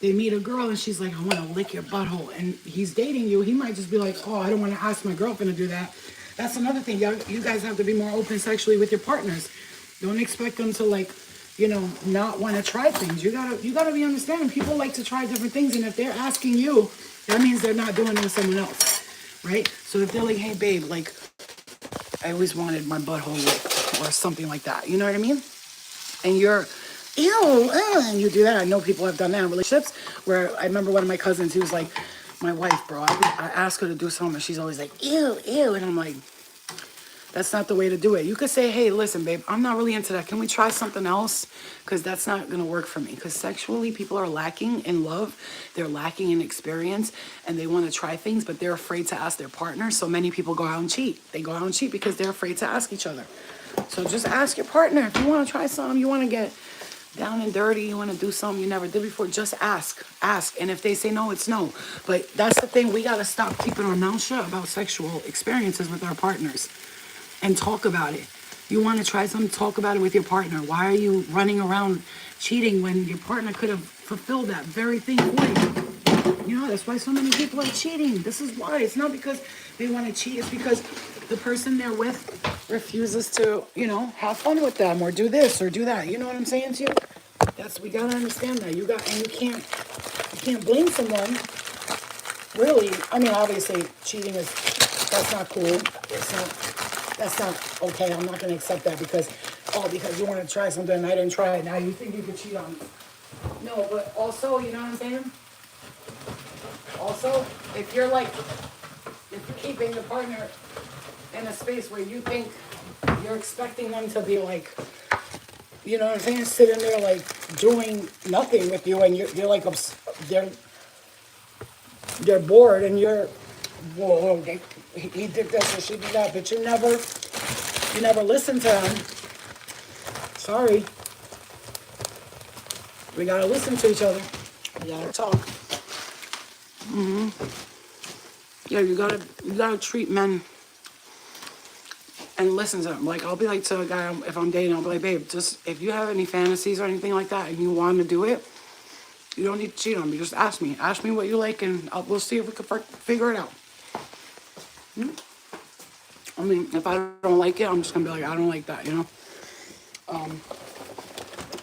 they meet a girl and she's like, I want to lick your butthole, and he's dating you. He might just be like, oh, I don't want to ask my girlfriend to do that. That's another thing. You guys have to be more open sexually with your partners. Don't expect them to, like, not want to try things. You gotta be understanding. People like to try different things, and if they're asking you, that means they're not doing it with someone else, right? So if they're like, hey babe, like, I always wanted my butthole licked or something like that, you know what I mean? And you're, ew, and you do that. I know people have done that in relationships where I remember one of my cousins, he was like, my wife, bro, I ask her to do something and she's always like, ew, ew. And I'm like, that's not the way to do it. You could say, hey, listen, babe, I'm not really into that. Can we try something else? Because that's not going to work for me. Because sexually, people are lacking in love. They're lacking in experience. And they want to try things, but they're afraid to ask their partner. So many people go out and cheat. They go out and cheat because they're afraid to ask each other. So just ask your partner. If you want to try something, you want to get down and dirty, you want to do something you never did before, just ask. And if they say no, it's no. But that's the thing. We got to stop keeping our mouth shut about sexual experiences with our partners. And talk about it. You want to try something, talk about it with your partner. Why are you running around cheating when your partner could have fulfilled that very thing for you? You know, that's why so many people are cheating. This is why. It's not because they want to cheat. It's because the person they're with refuses to, have fun with them or do this or do that. You know what I'm saying to you? We got to understand that. You can't blame someone. Really, I mean, obviously, cheating that's not cool. That's not okay. I'm not going to accept that because you want to try something and I didn't try it. Now you think you could cheat on me. No, but also, you know what I'm saying? Also, if you're keeping your partner in a space where you think you're expecting them to be like, you know what I'm saying, sitting there like doing nothing with you and you're like, they're bored and you're, whoa, he did this or she did that, but you never listen to him. Sorry. We gotta listen to each other. We gotta talk. Yeah, you gotta treat men and listen to them. Like, I'll be like to a guy, if I'm dating, I'll be like, babe, just, if you have any fantasies or anything like that and you want to do it, you don't need to cheat on me. Just ask me. Ask me what you like and we'll see if we can figure it out. I mean, if I don't like it, I'm just gonna be like, I don't like that,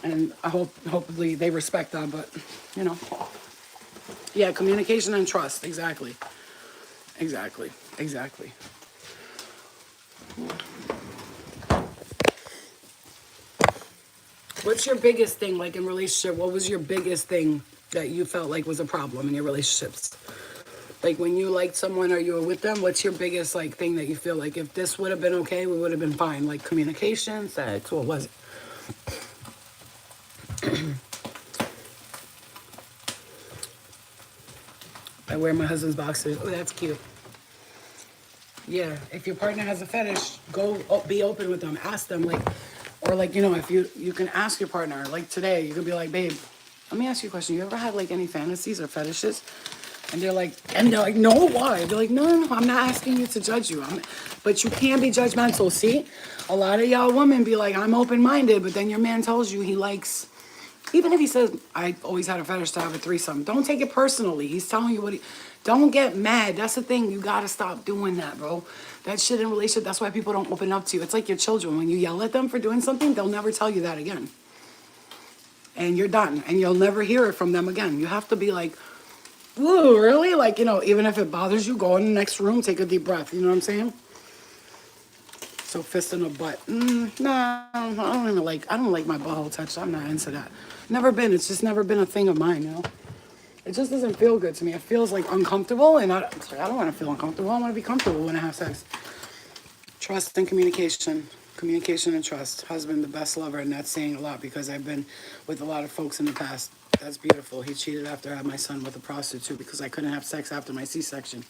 and I hopefully they respect that, but, yeah, communication and trust, exactly. What's your biggest thing, like, in relationship? What was your biggest thing that you felt like was a problem in your relationships? Like, when you liked someone or you were with them, what's your biggest, like, thing that you feel like if this would have been okay, we would have been fine? Like, communication, sex, what was it? I wear my husband's boxers. Oh, that's cute. Yeah, if your partner has a fetish, be open with them. Ask them, like, or like, if you can ask your partner, like today, you could be like, babe, let me ask you a question. You ever had like any fantasies or fetishes? And they're like, no, why? They're like, no, I'm not asking you to judge you. But you can't be judgmental. See, a lot of y'all women be like, I'm open-minded, but then your man tells you he likes, even if he says, I always had a fetish to have a threesome, don't take it personally. He's telling you don't get mad. That's the thing. You got to stop doing that, bro. That shit in relationship, that's why people don't open up to you. It's like your children. When you yell at them for doing something, they'll never tell you that again. And you're done. And you'll never hear it from them again. You have to be like, whoa, really? Like, even if it bothers you, go in the next room, take a deep breath. You know what I'm saying? So fist in the butt. Nah, I don't like my butthole touched. I'm not into that. Never been. It's just never been a thing of mine, It just doesn't feel good to me. It feels like uncomfortable, and I don't want to feel uncomfortable. I want to be comfortable when I have sex. Trust and communication. Communication and trust. Husband, the best lover, and that's saying a lot because I've been with a lot of folks in the past. That's beautiful. He cheated after I had my son with a prostitute because I couldn't have sex after my C-section.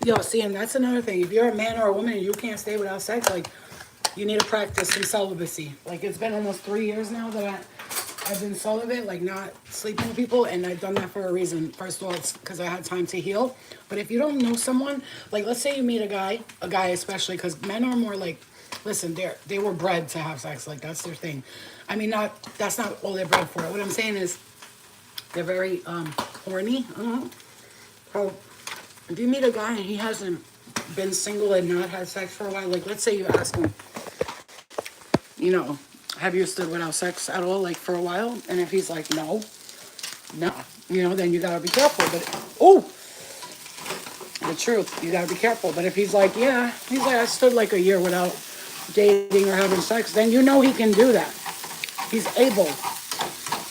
Yo, see, and that's another thing. If you're a man or a woman and you can't stay without sex, like, you need to practice some celibacy. Like, it's been almost 3 years now that I've been celibate, like not sleeping with people, and I've done that for a reason. First of all, it's because I had time to heal. But if you don't know someone, like let's say you meet a guy especially, because men are more like listen, they were bred to have sex. Like that's their thing. I mean, not that's not all they're bred for. What I'm saying is they're very horny. So if you meet a guy and he hasn't been single and not had sex for a while, like let's say you ask him, you know, have you stood without sex at all, like for a while? And if he's like, no, no, then you gotta be careful. But oh, the truth, you gotta be careful. But if he's like, yeah, he's like, I stood like a year without dating or having sex, then you know he can do that. He's able.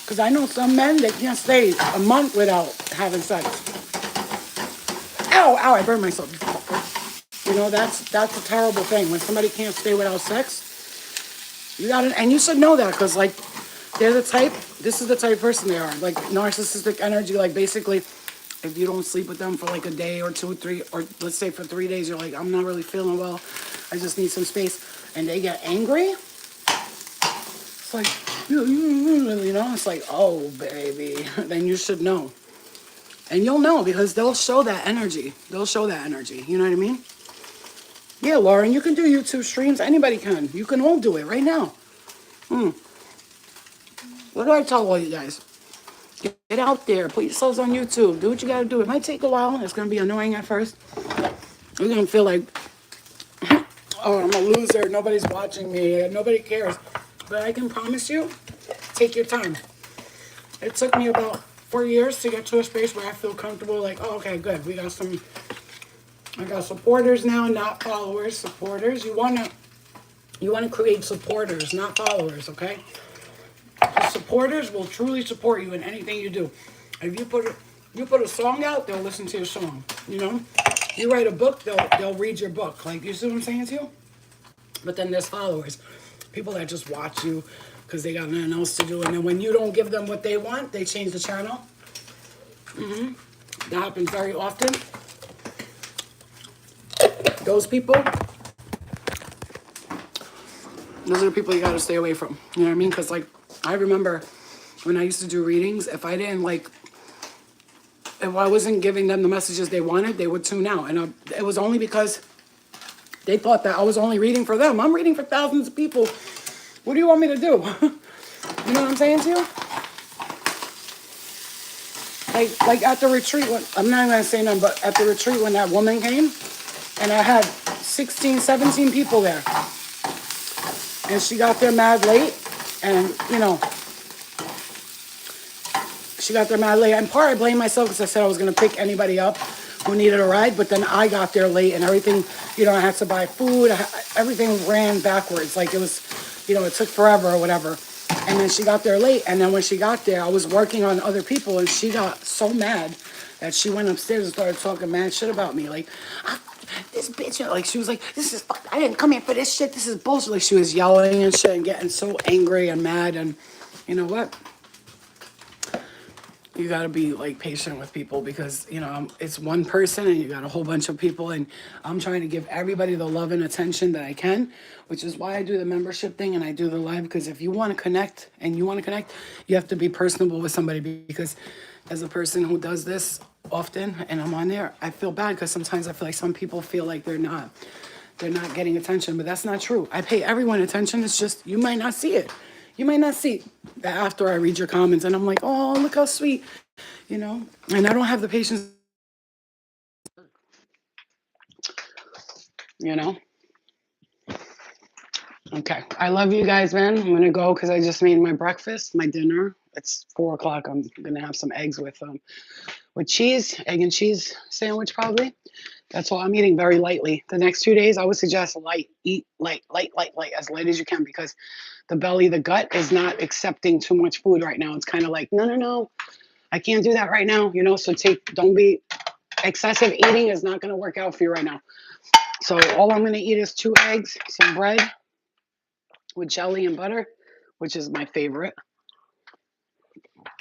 Because I know some men that can't stay a month without having sex. Ow, ow, I burned myself. That's a terrible thing. When somebody can't stay without sex, you gotta, and you should know that because like they're the type, this is the type of person they are. Like narcissistic energy, like basically if you don't sleep with them for like a day or two, three, or let's say for 3 days, you're like, I'm not really feeling well. I just need some space. And they get angry. It's like, it's like, oh, baby. Then you should know. And you'll know because they'll show that energy. They'll show that energy. You know what I mean? Yeah, Lauren, you can do YouTube streams. Anybody can. You can all do it right now. What do I tell all you guys? Get out there. Put yourselves on YouTube. Do what you got to do. It might take a while. It's going to be annoying at first. You're going to feel like, oh, I'm a loser. Nobody's watching me. Nobody cares. But I can promise you, take your time. It took me about 4 years to get to a space where I feel comfortable. Like, oh, okay, good. I got supporters now, not followers. Supporters. You wanna create supporters, not followers. Okay. The supporters will truly support you in anything you do. If you put a song out, they'll listen to your song. You write a book, they'll read your book. Like, you see what I'm saying to you? But then there's followers, people that just watch you because they got nothing else to do. And then when you don't give them what they want, they change the channel. That happens very often. Those are the people you got to stay away from. You know what I mean? Because, like, I remember when I used to do readings, if I wasn't giving them the messages they wanted, they would tune out. And it was only because they thought that I was only reading for them. I'm reading for thousands of people. What do you want me to do? You know what I'm saying to you? Like at the retreat, I'm not going to say nothing, but at the retreat when that woman came, and I had 16, 17 people there. And she got there mad late, and, she got there mad late. And part I blame myself because I said I was going to pick anybody up who needed a ride, but then I got there late and everything, I had to buy food. Everything ran backwards. Like it was, it took forever or whatever. And then she got there late. And then when she got there, I was working on other people and she got so mad that she went upstairs and started talking mad shit about me. Like, this bitch, like she was like, I didn't come here for this shit. This is bullshit. Like she was yelling and shit and getting so angry and mad. And you know what? You got to be like patient with people because, it's one person and you got a whole bunch of people and I'm trying to give everybody the love and attention that I can, which is why I do the membership thing and I do the live because if you want to connect you have to be personable with somebody because as a person who does this often and I'm on there, I feel bad because sometimes I feel like some people feel like they're not getting attention, but that's not true. I pay everyone attention. It's just, you might not see it. You might not see that after I read your comments and I'm like, oh, look how sweet, and I don't have the patience, Okay. I love you guys, man. I'm going to go because I just made my breakfast, my dinner. It's 4:00. I'm going to have some eggs with cheese, egg and cheese sandwich probably. That's all I'm eating very lightly. The next 2 days, I would suggest light. Eat light, as light as you can because the belly, the gut is not accepting too much food right now. It's kind of like, no, I can't do that right now. So don't be excessive eating is not going to work out for you right now. So all I'm going to eat is 2 eggs, some bread with jelly and butter, which is my favorite.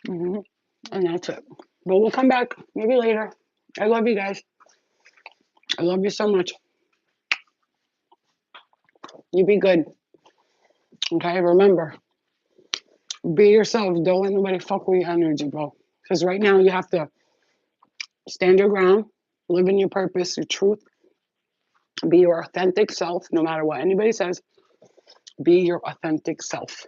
And that's it. But we'll come back maybe later. I love you guys. I love you so much. You be good. Okay, remember, be yourself. Don't let nobody fuck with your energy, bro. Because right now you have to stand your ground, live in your purpose, your truth, be your authentic self, no matter what anybody says. Be your authentic self.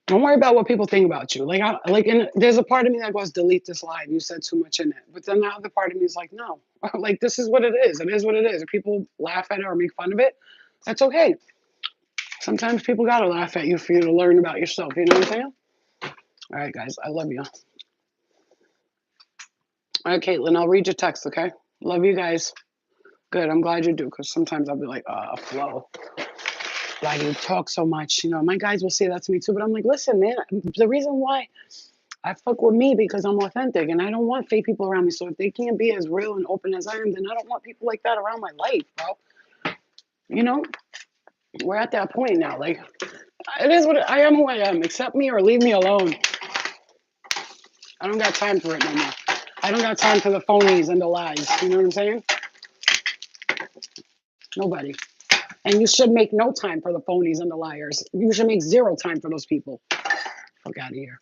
Don't worry about what people think about you. And there's a part of me that goes, delete this live. You said too much in it. But then the other part of me is like, no, like this is what it is. It is what it is. If people laugh at it or make fun of it, that's okay. Sometimes people gotta laugh at you for you to learn about yourself. You know what I'm saying? All right, guys, I love you. All right, Caitlin, I'll read your text, okay? Love you guys. Good. I'm glad you do, because sometimes I'll be like, Flo, why do you talk so much? You know, my guys will say that to me too, but I'm like, listen, man, the reason why I fuck with me because I'm authentic and I don't want fake people around me. So if they can't be as real and open as I am, then I don't want people like that around my life, bro. You know, we're at that point now. Like, it is what I am who I am. Accept me or leave me alone. I don't got time for it no more. I don't got time for the phonies and the lies. You know what I'm saying? Nobody. And you should make no time for the phonies and the liars. You should make zero time for those people. Fuck out of here.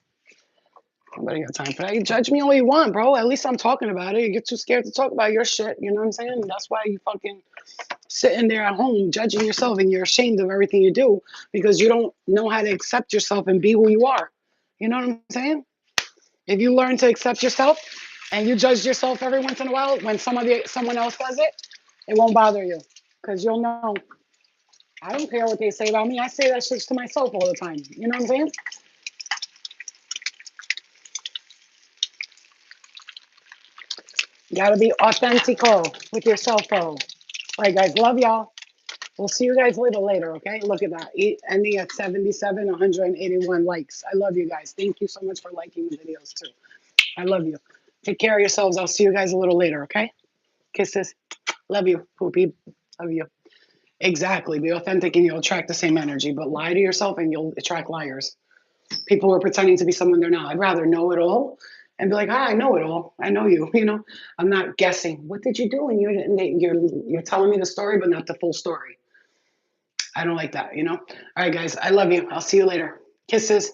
Nobody got time for that. You judge me all you want, bro. At least I'm talking about it. You get too scared to talk about your shit. You know what I'm saying? That's why you fucking sitting there at home judging yourself and you're ashamed of everything you do because you don't know how to accept yourself and be who you are. You know what I'm saying? If you learn to accept yourself and you judge yourself every once in a while when someone else does it, it won't bother you because you'll know. I don't care what they say about me. I say that shit to myself all the time. You know what I'm saying? You gotta be authentical with yourself, bro. All right, guys. Love y'all. We'll see you guys a little later, okay? Look at that. Ending at 77, 181 likes. I love you guys. Thank you so much for liking the videos, too. I love you. Take care of yourselves. I'll see you guys a little later, okay? Kisses. Love you, poopy. Love you. Exactly. Be authentic and you'll attract the same energy, but lie to yourself and you'll attract liars. People who are pretending to be someone they're not. I'd rather know it all and be like, I know it all. I know you. You know, I'm not guessing. What did you do? And you're telling me the story, but not the full story. I don't like that. You know. All right, guys. I love you. I'll see you later. Kisses.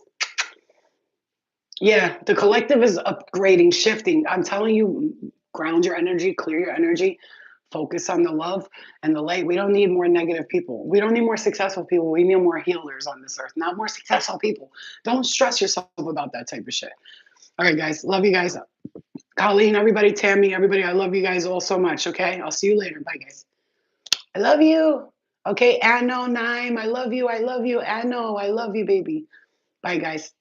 Yeah, the collective is upgrading, shifting. I'm telling you, ground your energy, clear your energy, focus on the love and the light. We don't need more negative people. We don't need more successful people. We need more healers on this earth, not more successful people. Don't stress yourself about that type of shit. All right, guys. Love you guys. Colleen, everybody, Tammy, everybody, I love you guys all so much. Okay. I'll see you later. Bye, guys. I love you. Okay. Anno, Nime, I love you. I love you. Anno, I love you, baby. Bye, guys.